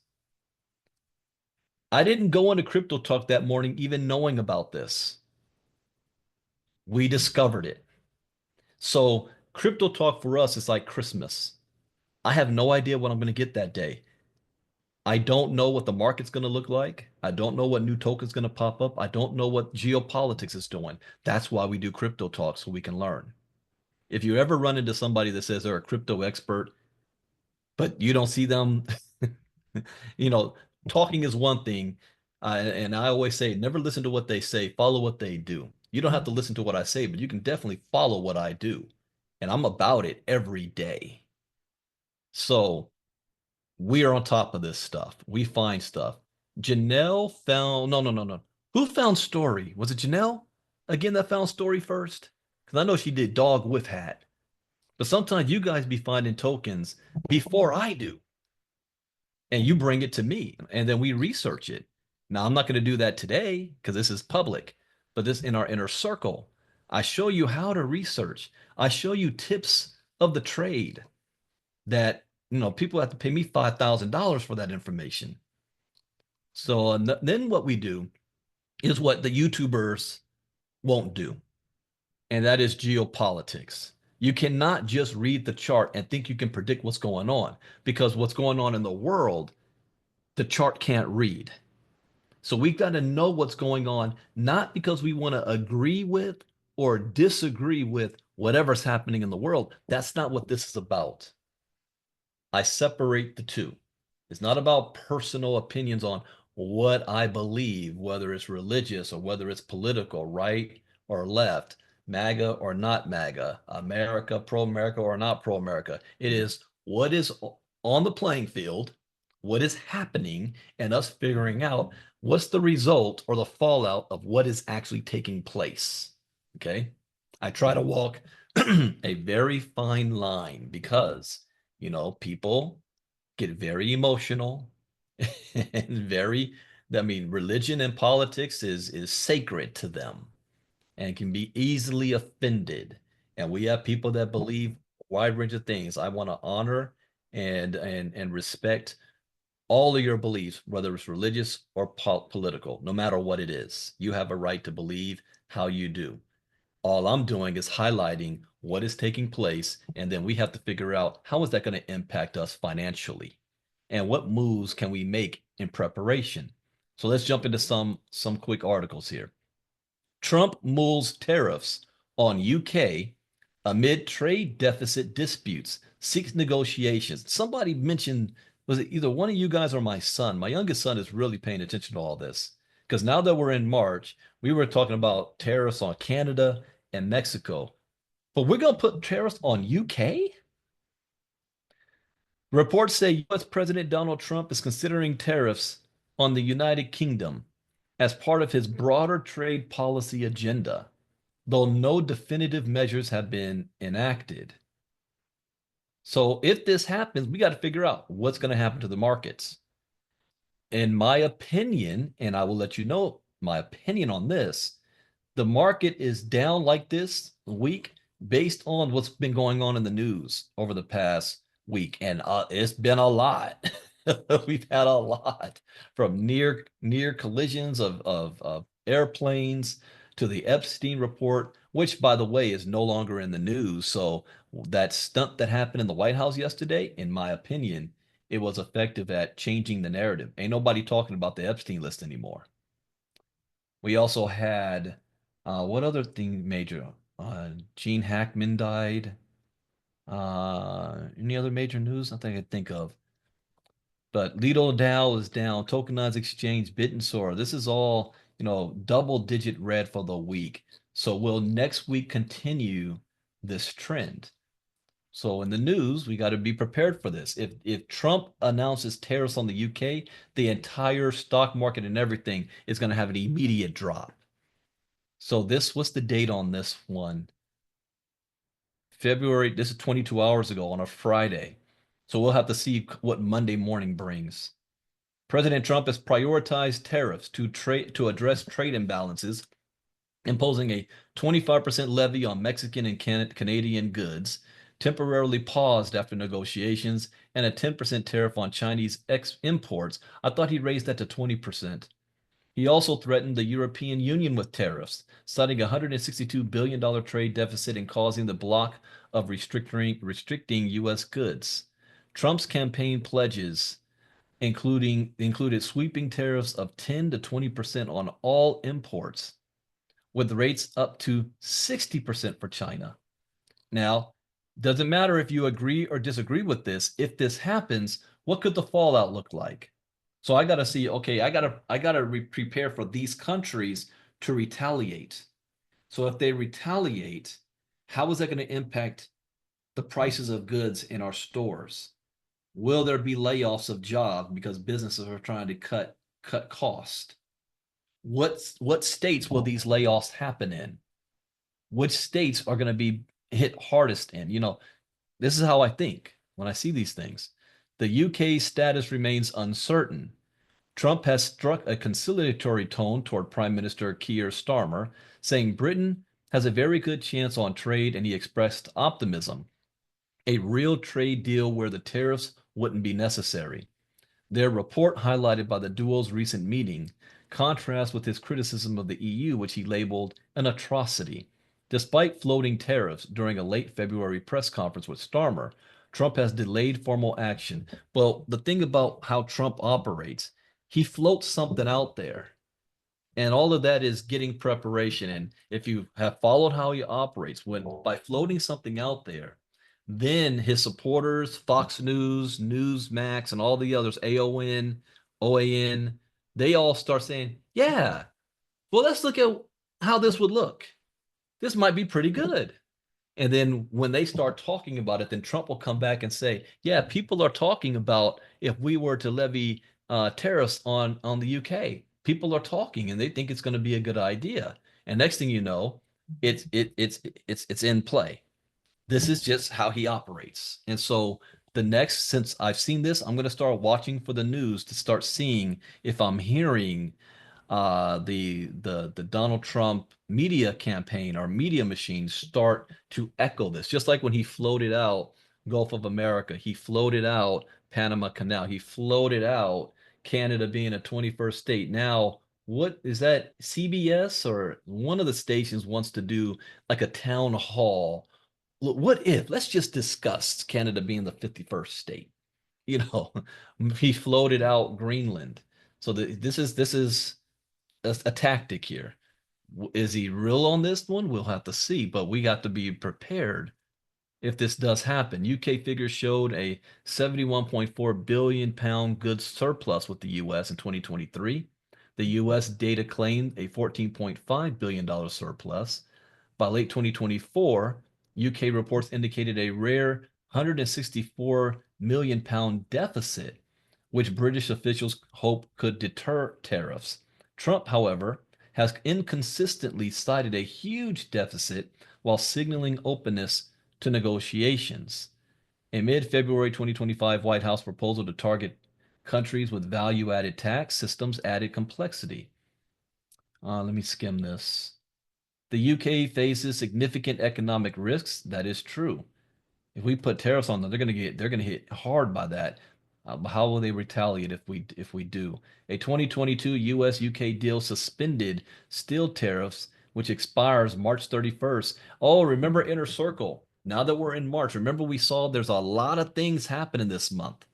I didn't go into Crypto Talk that morning even knowing about this. We discovered it. So Crypto Talk for us is like Christmas. I have no idea what I'm going to get that day. I don't know what the market's going to look like. I don't know what new token's going to pop up. I don't know what geopolitics is doing. That's why we do Crypto Talk, so we can learn. If you ever run into somebody that says they're a crypto expert, but you don't see them, you know, talking is one thing. And I always say, never listen to what they say, follow what they do. You don't have to listen to what I say, but you can definitely follow what I do. And I'm about it every day. So we are on top of this stuff. We find stuff. Janelle found, no. Who found Story? Was it Janelle again that found Story first? Because I know she did Dog with Hat. But sometimes you guys be finding tokens before I do. And you bring it to me and then we research it. Now, I'm not going to do that today because this is public, but this in our inner circle, I show you how to research. I show you tips of the trade that, people have to pay me $5,000 for that information. So then what we do is what the YouTubers won't do, and that is geopolitics. You cannot just read the chart and think you can predict what's going on, because what's going on in the world, the chart can't read. So we've got to know what's going on, not because we want to agree with or disagree with whatever's happening in the world. That's not what this is about. I separate the two. It's not about personal opinions on what I believe, whether it's religious or whether it's political, right or left, MAGA or not MAGA, America, pro-America or not pro-America. It is what is on the playing field, what is happening, and us figuring out what's the result or the fallout of what is actually taking place. Okay. I try to walk a very fine line because, people get very emotional and religion and politics is sacred to them and can be easily offended. And we have people that believe a wide range of things. I want to honor and respect all of your beliefs, whether it's religious or political, no matter what it is. You have a right to believe how you do. All I'm doing is highlighting what is taking place, and then we have to figure out how is that going to impact us financially, and what moves can we make in preparation. So let's jump into some quick articles here. Trump mulls tariffs on UK amid trade deficit disputes, seeks negotiations. Somebody mentioned, was it either one of you guys or my son? My youngest son is really paying attention to all this because now that we're in March, we were talking about tariffs on Canada and Mexico, but we're going to put tariffs on UK? Reports say US President Donald Trump is considering tariffs on the United Kingdom as part of his broader trade policy agenda, though no definitive measures have been enacted. So if this happens, we got to figure out what's going to happen to the markets. in my opinion, and I will let you know my opinion on this, the market is down like this week based on what's been going on in the news over the past week, and it's been a lot. We've had a lot from near collisions of airplanes to the Epstein report, which by the way is no longer in the news. So that stunt that happened in the White House yesterday, in my opinion, it was effective at changing the narrative. Ain't nobody talking about the Epstein list anymore. We also had what other thing major? Gene Hackman died. Any other major news? Nothing I can think of. But Lido Dow is down. Tokenized exchange, bit and soar. This is all, double digit red for the week. So will next week continue this trend? So in the news, we got to be prepared for this. If Trump announces tariffs on the UK, the entire stock market and everything is going to have an immediate drop. So what's the date on this one? February, this is 22 hours ago on a Friday. So we'll have to see what Monday morning brings. President Trump has prioritized tariffs to address trade imbalances, imposing a 25% levy on Mexican and Canadian goods, temporarily paused after negotiations, and a 10% tariff on Chinese imports. I thought he raised that to 20%. He also threatened the European Union with tariffs, citing a $162 billion trade deficit and causing the bloc of restricting U.S. goods. Trump's campaign pledges included sweeping tariffs of 10 to 20% on all imports, with rates up to 60% for China. Now, doesn't matter if you agree or disagree with this. If this happens, what could the fallout look like? So I got to see, okay, I got to prepare for these countries to retaliate. So if they retaliate, how is that going to impact the prices of goods in our stores? Will there be layoffs of jobs because businesses are trying to cut cost? What states will these layoffs happen in? Which states are going to be hit hardest in? This is how I think when I see these things. The UK's status remains uncertain. Trump has struck a conciliatory tone toward Prime Minister Keir Starmer, saying Britain has a very good chance on trade, and he expressed optimism. A real trade deal where the tariffs wouldn't be necessary. Their report, highlighted by the duo's recent meeting, contrasts with his criticism of the EU, which he labeled an atrocity. Despite floating tariffs during a late February press conference with Starmer, Trump has delayed formal action. Well, the thing about how Trump operates, he floats something out there. And all of that is getting preparation. And if you have followed how he operates, when by floating something out there, then his supporters, Fox News, Newsmax, and all the others, AON, OAN, they all start saying, yeah, well, let's look at how this would look. This might be pretty good. And then when they start talking about it, then Trump will come back and say, yeah, people are talking about if we were to levy tariffs on the UK. People are talking and they think it's going to be a good idea. And next thing you know, it's in play. This is just how he operates. And so since I've seen this, I'm going to start watching for the news to start seeing if I'm hearing the Donald Trump media campaign or media machines start to echo this. Just like when he floated out Gulf of America, he floated out Panama Canal, he floated out Canada being a 21st state. Now, what is that? CBS or one of the stations wants to do like a town hall. Look, what if? Let's just discuss Canada being the 51st state. You know, he floated out Greenland. So this is a tactic here. Is he real on this one? We'll have to see, but we got to be prepared if this does happen. UK figures showed a 71.4 billion pound goods surplus with the US in 2023. The US data claimed a $14.5 billion surplus. By late 2024, UK reports indicated a rare 164 million pound deficit, which British officials hope could deter tariffs. Trump, however, has inconsistently cited a huge deficit while signaling openness to negotiations. A mid-February 2025 White House proposal to target Countries with value-added tax systems added complexity. Let me skim this. The UK faces significant economic risks. That is true. If we put tariffs on them, they're gonna hit hard by that. How will they retaliate if we do? A 2022 U.S. UK deal suspended steel tariffs, which expires March 31st. Oh, remember Inner Circle. Now that we're in March, remember we saw there's a lot of things happening this month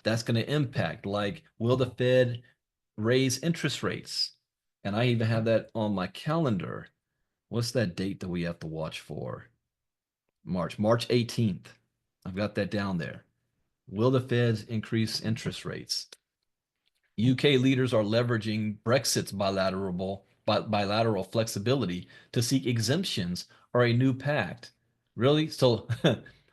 that's going to impact, like will the Fed raise interest rates? And I even have that on my calendar. What's that date that we have to watch for? March 18th. I've got that down there. Will the Feds increase interest rates? UK leaders are leveraging Brexit's bilateral flexibility to seek exemptions or a new pact. Really? So,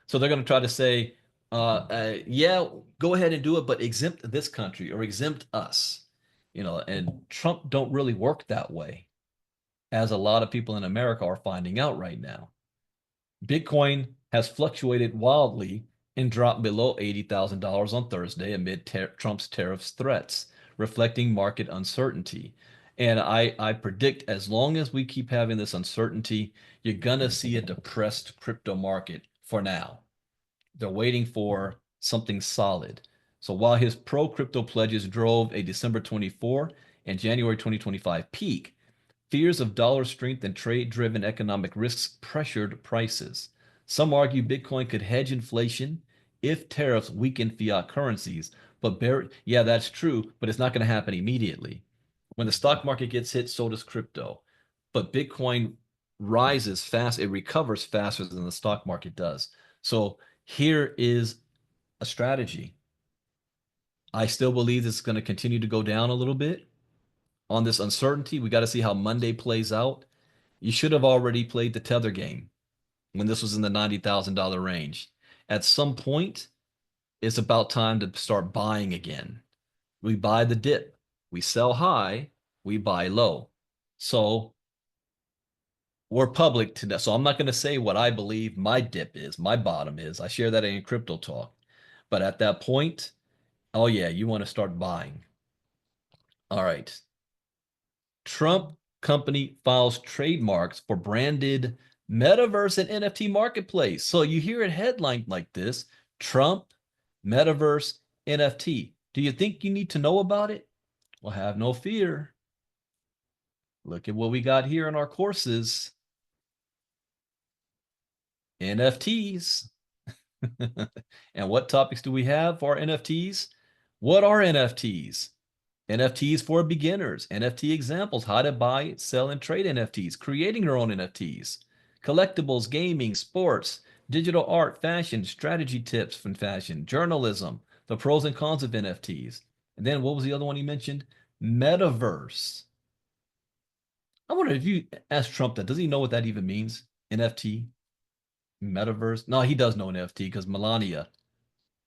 so they're going to try to say, yeah, go ahead and do it, but exempt this country or exempt us. And Trump don't really work that way, as a lot of people in America are finding out right now. Bitcoin has fluctuated wildly and dropped below $80,000 on Thursday amid Trump's tariffs threats, reflecting market uncertainty. And I predict as long as we keep having this uncertainty, you're going to see a depressed crypto market for now. They're waiting for something solid. So while his pro-crypto pledges drove a December 24 and January 2025 peak, fears of dollar strength and trade-driven economic risks pressured prices. Some argue Bitcoin could hedge inflation if tariffs weaken fiat currencies. But yeah, that's true, but it's not going to happen immediately. When the stock market gets hit, so does crypto. But Bitcoin rises fast, it recovers faster than the stock market does. So here is a strategy. I still believe this is going to continue to go down a little bit on this uncertainty. We got to see how Monday plays out. You should have already played the tether game when this was in the $90,000 range. At some point, it's about time to start buying again. We buy the dip, we sell high, we buy low. So we're public to that. So I'm not going to say what I believe my dip is, my bottom is. I share that in crypto talk. But at that point, oh yeah, you want to start buying. All right. Trump company files trademarks for branded metaverse and NFT marketplace. So you hear it headlined like this: Trump, metaverse, NFT. Do you think you need to know about it? Well, have no fear. Look at what we got here in our courses. NFTs. And what topics do we have for our NFTs? What are NFTs? NFTs for beginners, NFT examples, how to buy, sell, and trade NFTs, creating your own NFTs, collectibles, gaming, sports, digital art, fashion, strategy tips from fashion, journalism, the pros and cons of NFTs. And then what was the other one he mentioned? Metaverse. I wonder if you ask Trump that, does he know what that even means? NFT, metaverse? No, he does know NFT because Melania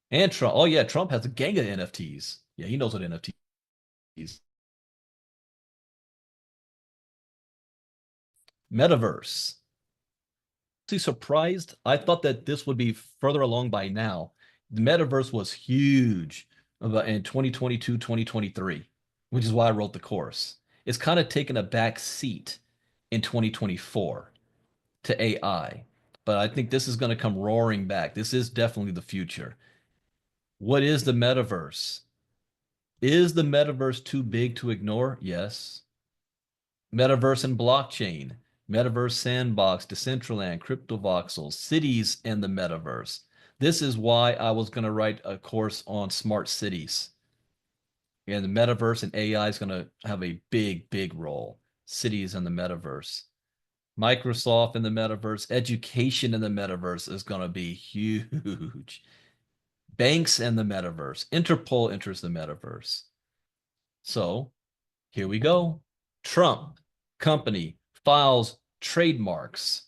and Trump. Oh, yeah, Trump has a gang of NFTs. Yeah, he knows what NFTs Metaverse. Actually surprised. I thought that this would be further along by now. The metaverse was huge in 2022, 2023, which is why I wrote the course. It's kind of taken a back seat in 2024 to AI, but I think this is going to come roaring back. This is definitely the future. What is the metaverse? Is the metaverse too big to ignore? Yes. Metaverse and blockchain, Metaverse Sandbox, Decentraland, CryptoVoxels, cities and the metaverse. This is why I was going to write a course on smart cities. And the metaverse and AI is going to have a big, big role. Cities and the metaverse. Microsoft in the metaverse, education in the metaverse is going to be huge. Banks and the metaverse, Interpol enters the metaverse. So here we go. Trump company files trademarks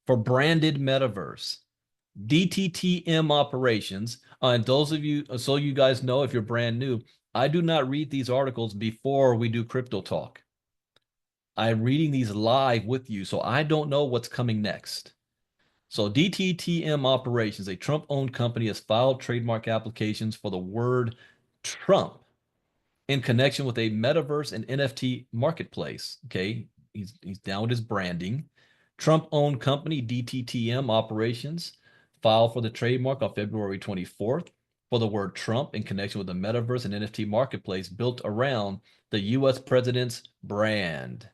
for branded metaverse. DTTM operations. And those of you, so you guys know, if you're brand new, I do not read these articles before we do crypto talk. I'm reading these live with you, so I don't know what's coming next. So DTTM Operations, a Trump-owned company, has filed trademark applications for the word Trump in connection with a metaverse and NFT marketplace. Okay, he's down with his branding. Trump-owned company DTTM Operations filed for the trademark on February 24th for the word Trump in connection with the metaverse and NFT marketplace built around the U.S. president's brand.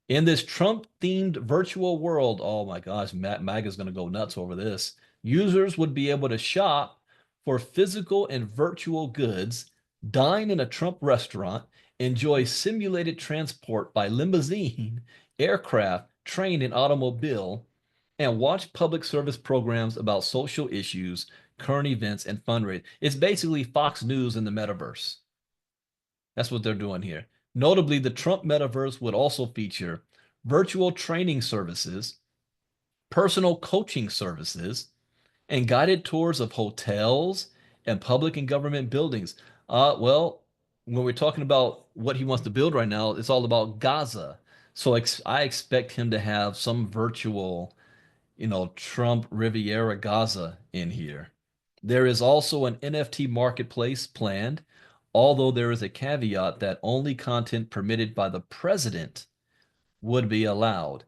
In this Trump-themed virtual world, oh my gosh, MAGA's going to go nuts over this. Users would be able to shop for physical and virtual goods, dine in a Trump restaurant, enjoy simulated transport by limousine, aircraft, train, and automobile, and watch public service programs about social issues, current events, and fundraising. It's basically Fox News in the metaverse. That's what they're doing here. Notably, the Trump metaverse would also feature virtual training services, personal coaching services, and guided tours of hotels and public and government buildings. Well, when we're talking about what he wants to build right now, it's all about Gaza. So I expect him to have some virtual, Trump Riviera Gaza in here. There is also an NFT marketplace planned, although there is a caveat that only content permitted by the president would be allowed.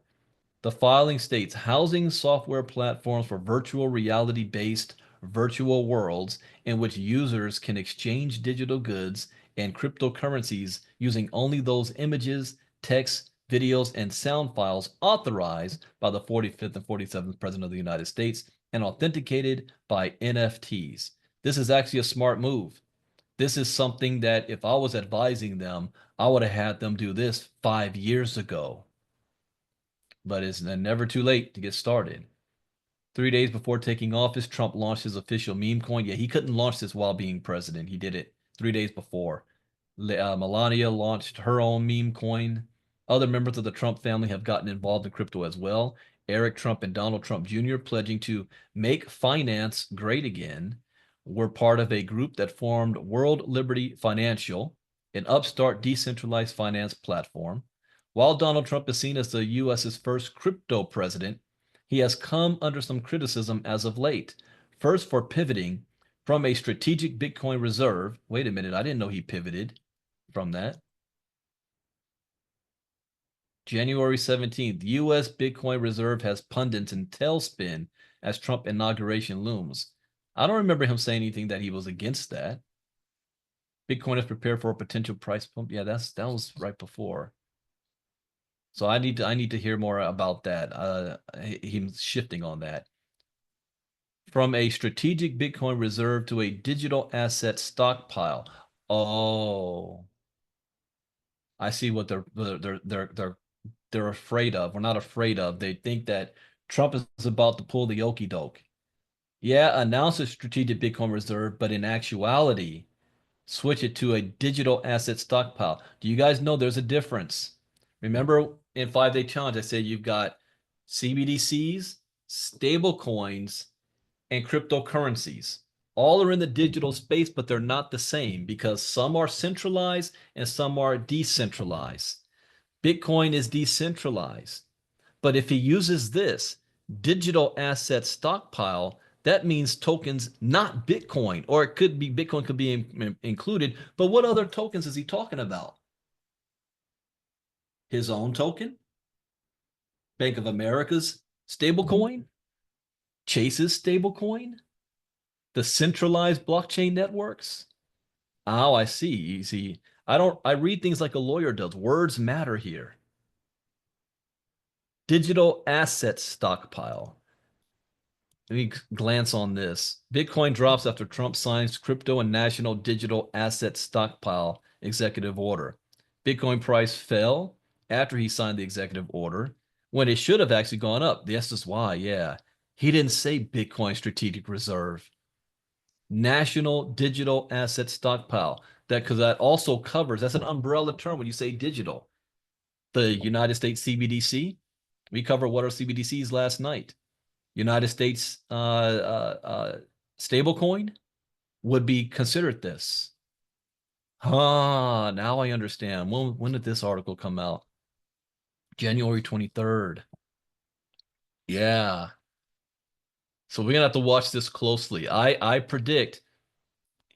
The filing states housing software platforms for virtual reality based virtual worlds in which users can exchange digital goods and cryptocurrencies using only those images, text, videos, and sound files authorized by the 45th and 47th President of the United States and authenticated by NFTs. This is actually a smart move. This is something that if I was advising them, I would have had them do this 5 years ago. But it's never too late to get started. 3 days before taking office, Trump launched his official meme coin. Yeah, he couldn't launch this while being president. He did it 3 days before. Melania launched her own meme coin. Other members of the Trump family have gotten involved in crypto as well. Eric Trump and Donald Trump Jr. pledging to make finance great again were part of a group that formed World Liberty Financial, an upstart decentralized finance platform. While Donald Trump is seen as the U.S.'s first crypto president, he has come under some criticism as of late. First, for pivoting from a strategic Bitcoin reserve. Wait a minute, I didn't know he pivoted from that. January 17th, U.S. Bitcoin reserve has pundits in tailspin as Trump inauguration looms. I don't remember him saying anything that he was against that. Bitcoin is prepared for a potential price pump. Yeah, that was right before. So I need to hear more about that. Him shifting on that. From a strategic Bitcoin reserve to a digital asset stockpile. Oh, I see what they're afraid of. We're not afraid of. They think that Trump is about to pull the okey doke. Yeah, announce a strategic Bitcoin reserve, but in actuality, switch it to a digital asset stockpile. Do you guys know there's a difference? Remember in 5-day challenge, I said you've got CBDCs, stable coins, and cryptocurrencies. All are in the digital space, but they're not the same because some are centralized and some are decentralized. Bitcoin is decentralized. But if he uses this digital asset stockpile, that means tokens, not Bitcoin, or it could be Bitcoin could be included. But what other tokens is he talking about? His own token? Bank of America's stablecoin? Chase's stablecoin? The centralized blockchain networks? Oh, I see. You see, I read things like a lawyer does. Words matter here. Digital asset stockpile. Let me glance on this. Bitcoin drops after Trump signs crypto and national digital asset stockpile executive order. Bitcoin price fell after he signed the executive order when it should have actually gone up. This is why, yeah. He didn't say Bitcoin strategic reserve. National digital asset stockpile. Because that also covers, that's an umbrella term when you say digital. The United States CBDC, we covered what are CBDCs last night. United States stablecoin would be considered this. Now I understand. When did this article come out? January 23rd. Yeah. So we're gonna have to watch this closely. I predict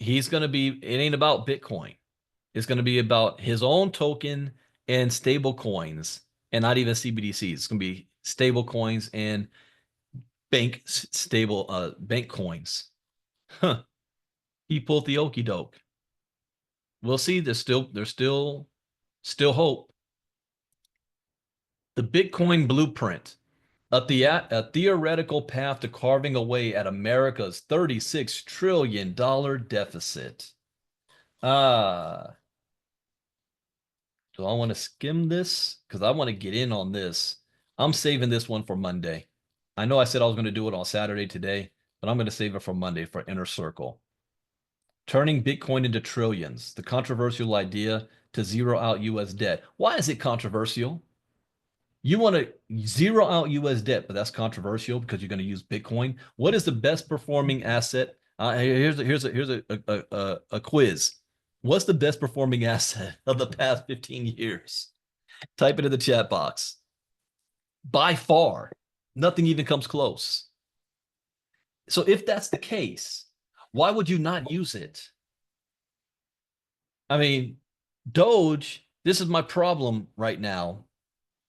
He's going to be, it ain't about Bitcoin. It's going to be about his own token and stable coins and not even CBDCs. It's going to be stable coins and bank coins. Huh. He pulled the okey doke. We'll see. There's still hope. The Bitcoin blueprint, a theoretical path to carving away at America's $36 trillion deficit. Ah, do I want to skim this? Because I want to get in on this. I'm saving this one for Monday. I know I said I was going to do it on Saturday today, but I'm going to save it for Monday for Inner Circle. Turning Bitcoin into trillions, the controversial idea to zero out US debt. Why is it controversial? You want to zero out US debt, but that's controversial because you're going to use Bitcoin. What is the best performing asset? Here's a quiz. What's the best performing asset of the past 15 years? Type it in the chat box. By far, nothing even comes close. So if that's the case, why would you not use it? I mean, Doge, this is my problem right now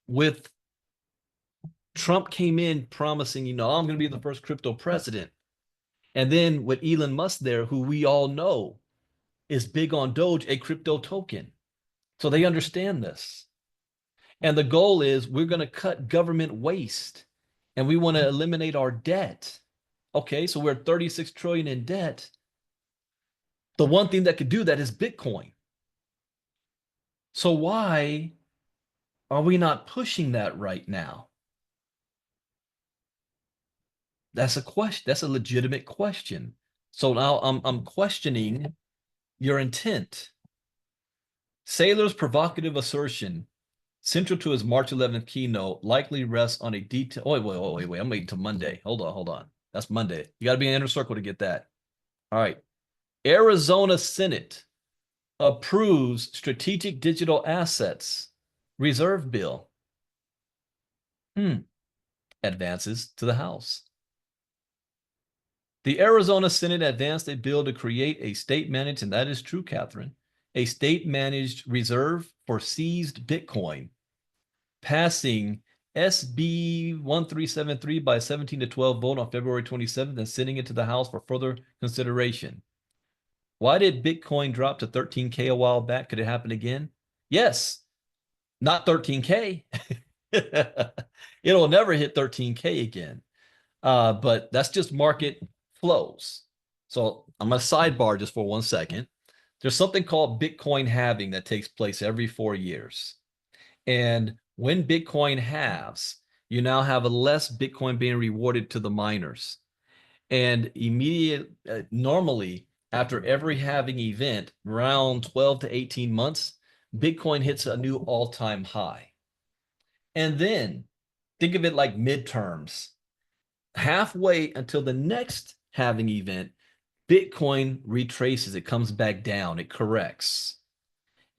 with Trump came in promising, I'm going to be the first crypto president. And then with Elon Musk there, who we all know is big on Doge, a crypto token. So they understand this. And the goal is we're going to cut government waste and we want to eliminate our debt. Okay, so we're 36 trillion in debt. The one thing that could do that is Bitcoin. So why are we not pushing that right now? That's a question. That's a legitimate question. So now I'm questioning your intent. Saylor's provocative assertion, central to his March 11th keynote, likely rests on a detail. Oh, wait. I'm waiting until Monday. Hold on. That's Monday. You got to be in Inner Circle to get that. All right. Arizona Senate approves strategic digital assets reserve bill. Advances to the House. The Arizona Senate advanced a bill to create a state-managed, and that is true, Catherine, a state-managed reserve for seized Bitcoin, passing SB 1373 by 17 to 12 vote on February 27th and sending it to the House for further consideration. Why did Bitcoin drop to 13K a while back? Could it happen again? Yes, not 13K. It'll never hit 13K again. But that's just market flows. So I'm going to sidebar just for 1 second. There's something called Bitcoin halving that takes place every 4 years. And when Bitcoin halves, you now have a less Bitcoin being rewarded to the miners. And normally after every halving event, around 12 to 18 months, Bitcoin hits a new all-time high. And then think of it like midterms. Halfway until the next halving event, Bitcoin retraces, it comes back down, it corrects.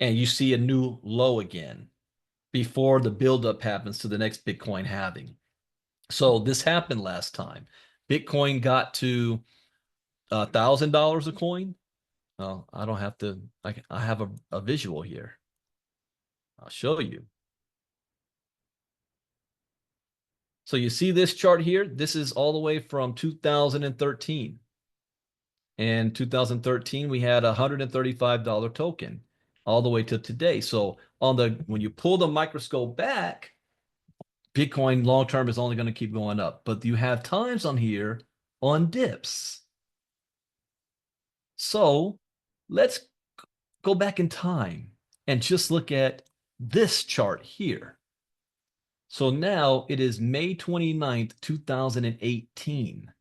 And you see a new low again before the buildup happens to the next Bitcoin halving. So this happened last time. Bitcoin got to $1,000 a coin. Well, I don't have to, I have a visual here. I'll show you. So you see this chart here? This is all the way from 2013. In 2013, we had a $135 token all the way to today. So when you pull the microscope back, Bitcoin long term is only going to keep going up. But you have times on here on dips. So let's go back in time and just look at this chart here. So now it is May 29th, 2018.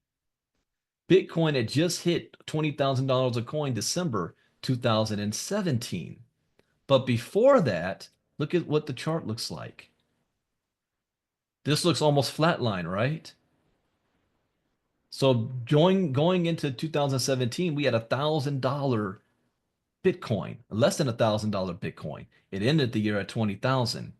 Bitcoin had just hit $20,000 a coin December 2017. But before that, look at what the chart looks like. This looks almost flatline, right? So going into 2017, we had $1,000 Bitcoin, less than $1,000 Bitcoin. It ended the year at 20,000.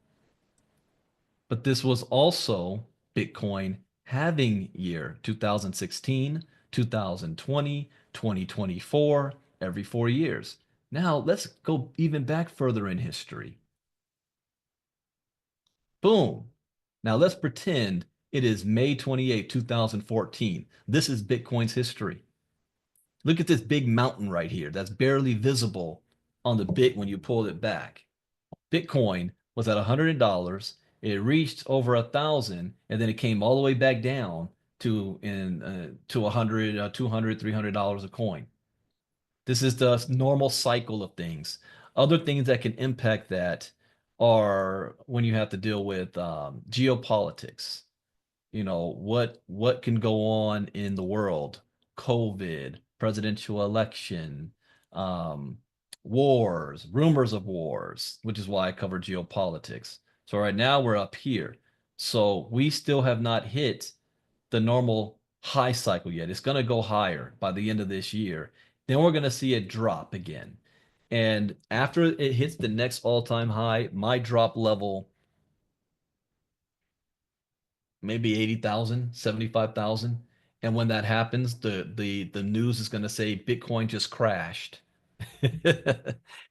But this was also Bitcoin halving year, 2016, 2020, 2024, every 4 years. Now let's go even back further in history. Boom. Now let's pretend it is May 28, 2014. This is Bitcoin's history. Look at this big mountain right here that's barely visible on the bit when you pull it back. Bitcoin was at $100. It reached over 1,000, and then it came all the way back down to 100, 200, $300 a coin. This is the normal cycle of things. Other things that can impact that are when you have to deal with geopolitics. You know, what can go on in the world? COVID, presidential election, um, wars, rumors of wars, which is why I cover geopolitics. So right now we're up here. So we still have not hit the normal high cycle yet. It's going to go higher by the end of this year. Then we're going to see it drop again. And after it hits the next all-time high, my drop level maybe 80,000, 75,000. And when that happens, the news is going to say Bitcoin just crashed.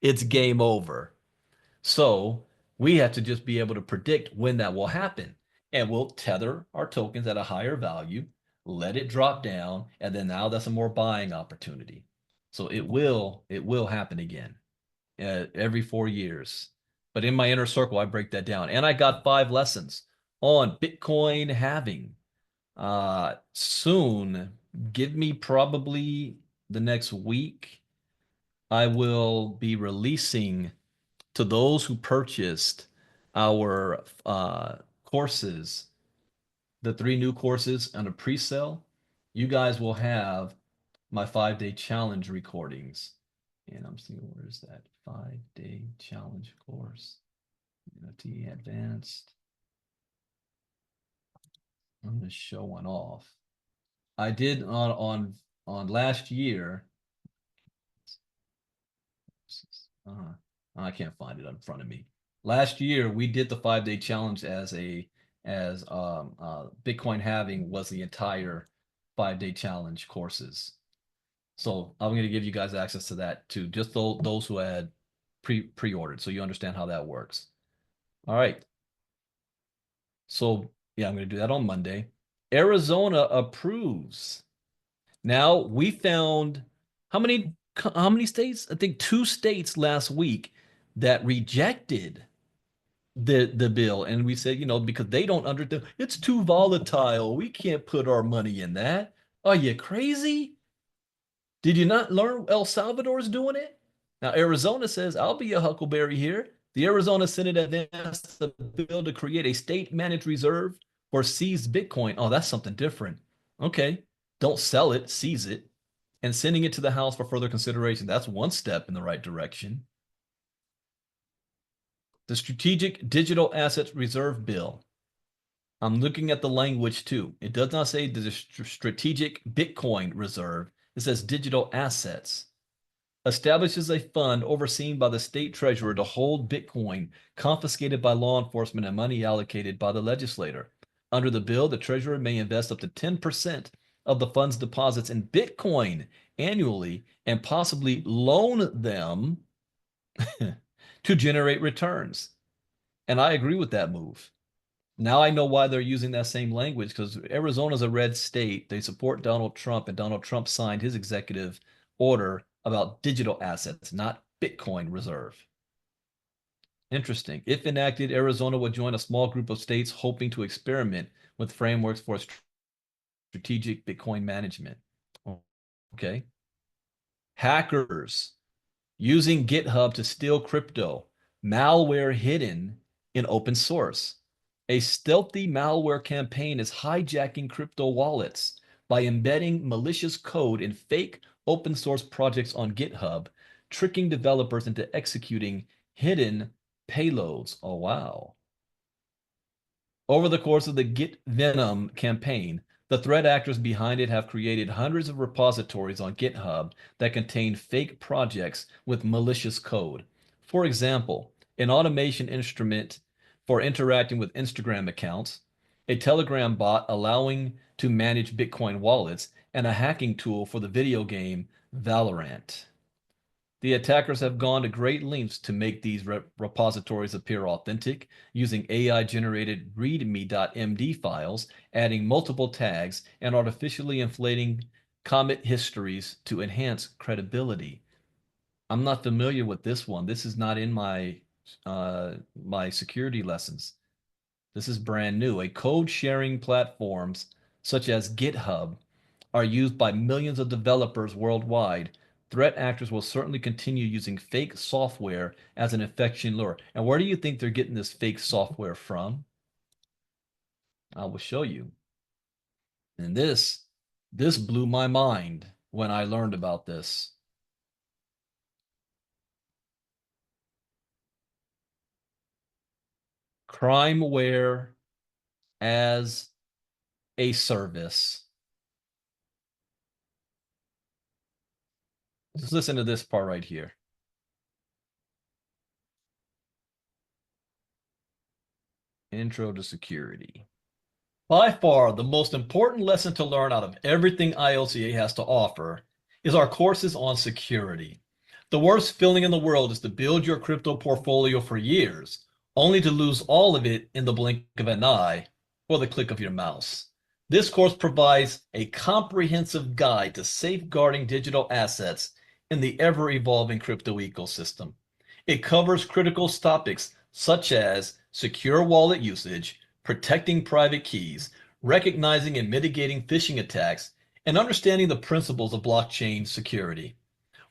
It's game over. So we have to just be able to predict when that will happen. And we'll tether our tokens at a higher value, let it drop down, and then now that's a more buying opportunity. So it will happen again every 4 years. But in my inner circle, I break that down. And I got 5 lessons on Bitcoin halving. Soon, give me probably the next week, I will be releasing to those who purchased our courses, the 3 new courses on a pre-sale. You guys will have my 5-day challenge recordings. And I'm seeing, where is that 5-day challenge course? NFT advanced. I'm going to show one off. I did on last year. I can't find it in front of me. Last year we did the 5-day challenge as Bitcoin halving was the entire 5-day challenge courses. So I'm going to give you guys access to that too, just those who had pre-ordered, so you understand how that works. All right. So yeah, I'm going to do that on Monday. Arizona approves. Now we found how many states? I think 2 states last week that rejected the bill, and we said, because they don't understand, it's too volatile. We can't put our money in that. Are you crazy? Did you not learn El Salvador's doing it? Now Arizona says, I'll be a huckleberry here. The Arizona Senate advanced the bill to create a state-managed reserve for seized Bitcoin. Oh, that's something different. Okay, don't sell it, seize it, and sending it to the House for further consideration. That's one step in the right direction. The Strategic Digital Assets Reserve Bill. I'm looking at the language too. It does not say the Strategic Bitcoin Reserve. It says digital assets. Establishes a fund overseen by the state treasurer to hold Bitcoin confiscated by law enforcement and money allocated by the legislator. Under the bill, the treasurer may invest up to 10% of the fund's deposits in Bitcoin annually and possibly loan them to generate returns. And I agree with that move. Now I know why they're using that same language, because Arizona's a red state. They support Donald Trump, and Donald Trump signed his executive order about digital assets, not Bitcoin reserve. Interesting. If enacted, Arizona would join a small group of states hoping to experiment with frameworks for strategic Bitcoin management. Okay. Hackers using GitHub to steal crypto, malware hidden in open source. A stealthy malware campaign is hijacking crypto wallets by embedding malicious code in fake open source projects on GitHub, tricking developers into executing hidden payloads. Oh, wow. Over the course of the Git Venom campaign, the threat actors behind it have created hundreds of repositories on GitHub that contain fake projects with malicious code. For example, an automation instrument for interacting with Instagram accounts, a Telegram bot allowing to manage Bitcoin wallets, and a hacking tool for the video game Valorant. The attackers have gone to great lengths to make these repositories appear authentic, using AI-generated readme.md files, adding multiple tags, and artificially inflating commit histories to enhance credibility. I'm not familiar with this one. This is not in my security lessons. This is brand new. A code sharing platforms such as GitHub are used by millions of developers worldwide. Threat actors will certainly continue using fake software as an infection lure. And where do you think they're getting this fake software from? I will show you. And this blew my mind when I learned about this. Crimeware as a service. Just listen to this part right here. Intro to security. By far, the most important lesson to learn out of everything ILCA has to offer is our courses on security. The worst feeling in the world is to build your crypto portfolio for years, only to lose all of it in the blink of an eye or the click of your mouse. This course provides a comprehensive guide to safeguarding digital assets in the ever-evolving crypto ecosystem. It covers critical topics such as secure wallet usage, protecting private keys, recognizing and mitigating phishing attacks, and understanding the principles of blockchain security.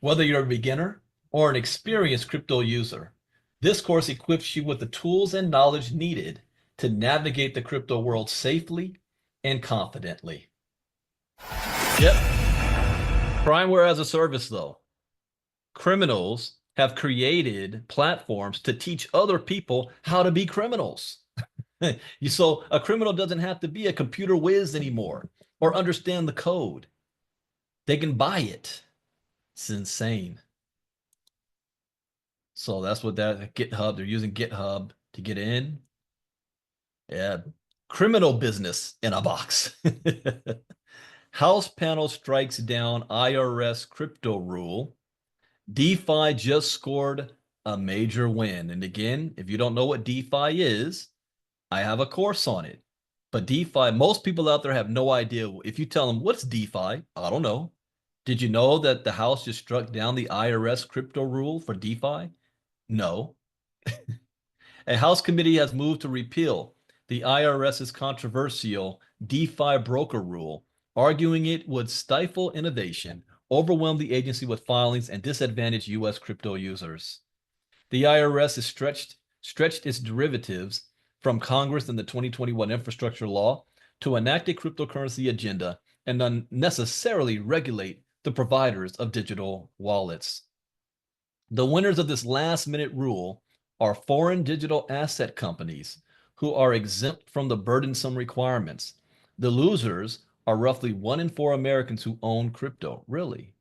Whether you're a beginner or an experienced crypto user, this course equips you with the tools and knowledge needed to navigate the crypto world safely and confidently. Yep. Crimeware as a service, though. Criminals have created platforms to teach other people how to be criminals. So a criminal doesn't have to be a computer whiz anymore or understand the code. They can buy it. It's insane. So that's what that GitHub, they're using GitHub to get in. Yeah, criminal business in a box. House panel strikes down IRS crypto rule. DeFi just scored a major win. And again, if you don't know what DeFi is, I have a course on it. But DeFi, most people out there have no idea. If you tell them, what's DeFi? I don't know. Did you know that the House just struck down the IRS crypto rule for DeFi? No. A House committee has moved to repeal the IRS's controversial DeFi broker rule, arguing it would stifle innovation, overwhelm the agency with filings, and disadvantage U.S. crypto users. The IRS has stretched its derivatives from Congress in the 2021 infrastructure law to enact a cryptocurrency agenda and unnecessarily regulate the providers of digital wallets. The winners of this last-minute rule are foreign digital asset companies who are exempt from the burdensome requirements. The losers are roughly 1 in 4 Americans who own crypto. Really?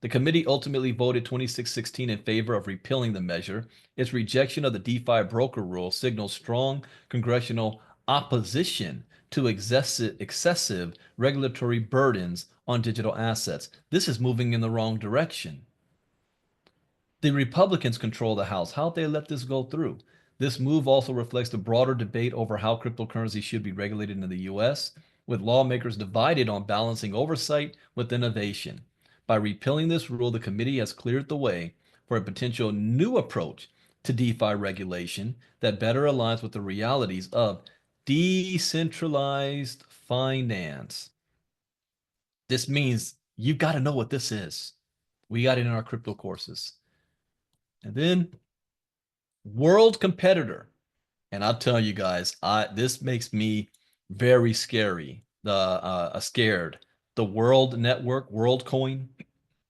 The committee ultimately voted 26-16 in favor of repealing the measure. Its rejection of the DeFi broker rule signals strong congressional opposition to excessive regulatory burdens on digital assets. This is moving in the wrong direction. The Republicans control the House. How'd they let this go through? This move also reflects the broader debate over how cryptocurrency should be regulated in the U.S., with lawmakers divided on balancing oversight with innovation. By repealing this rule, the committee has cleared the way for a potential new approach to DeFi regulation that better aligns with the realities of decentralized finance. This means you've got to know what this is. We got it in our crypto courses. And then world competitor. And I'll tell you guys, this makes me very scary. Scared. The World Network, WorldCoin.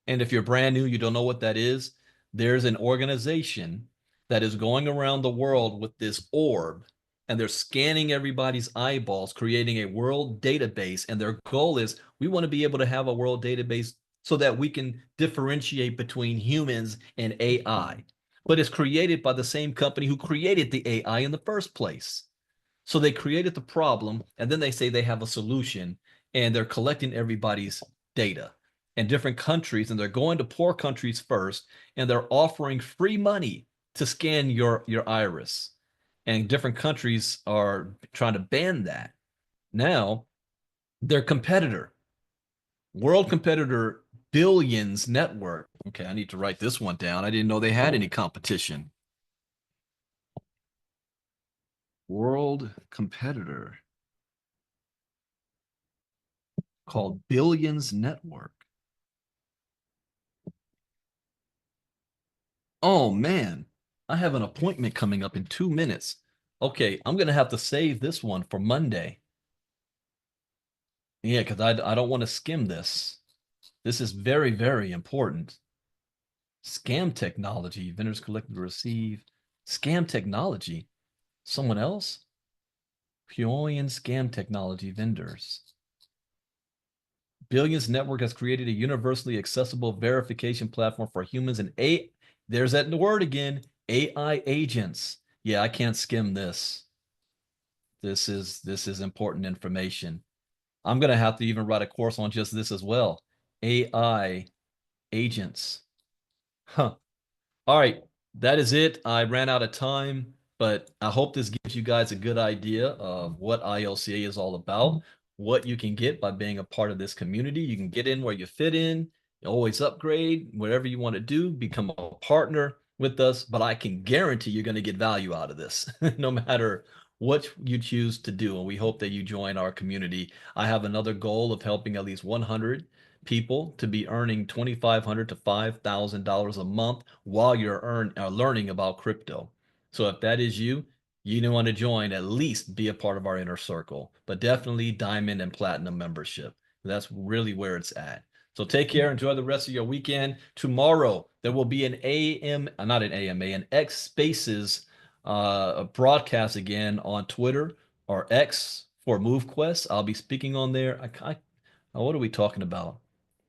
And if you're brand new, you don't know what that is. There's an organization that is going around the world with this orb, and they're scanning everybody's eyeballs, creating a world database. And their goal is we want to be able to have a world database so that we can differentiate between humans and AI. But it's created by the same company who created the AI in the first place. So they created the problem, and then they say they have a solution, and they're collecting everybody's data. and different countries, and they're going to poor countries first, and they're offering free money to scan your iris. And different countries are trying to ban that. Now, their competitor, world competitor Billions Network. Okay, I need to write this one down. I didn't know they had any competition. World competitor called Billions Network. Oh man, I have an appointment coming up in 2 minutes. Okay, I'm gonna have to save this one for Monday. Yeah, because I don't want to skim this. This is very, very important. Scam technology, vendors collected to receive. Scam technology. Someone else? Pioneering scam technology vendors. Billions Network has created a universally accessible verification platform for humans and there's that word again, AI agents. Yeah, I can't skim this. This is important information. I'm gonna have to even write a course on just this as well. AI agents. Huh. All right, that is it. I ran out of time, but I hope this gives you guys a good idea of what ILCA is all about, what you can get by being a part of this community. You can get in where you fit in, always upgrade, whatever you want to do, become a partner with us, but I can guarantee you're going to get value out of this, no matter what you choose to do. And we hope that you join our community. I have another goal of helping at least 100 people to be earning $2,500 to $5,000 a month while you're learning about crypto. So if that is you, you don't want to join, at least be a part of our inner circle, but definitely diamond and platinum membership. That's really where it's at. So take care. Enjoy the rest of your weekend. Tomorrow, there will be an not an AMA, an X Spaces broadcast again on Twitter or X for MoveQuest. I'll be speaking on there. What are we talking about?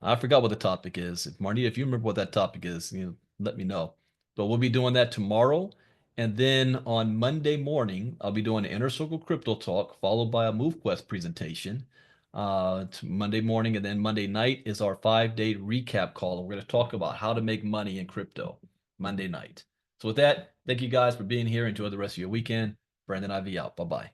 I forgot what the topic is. If Marnita, if you remember what that topic is, let me know. But we'll be doing that tomorrow. And then on Monday morning, I'll be doing an Inner Circle Crypto Talk, followed by a MoveQuest presentation. Monday morning, and then Monday night is our 5-day recap call. And we're going to talk about how to make money in crypto Monday night. So with that, thank you guys for being here. Enjoy the rest of your weekend. Brandon Ivey out. Bye-bye.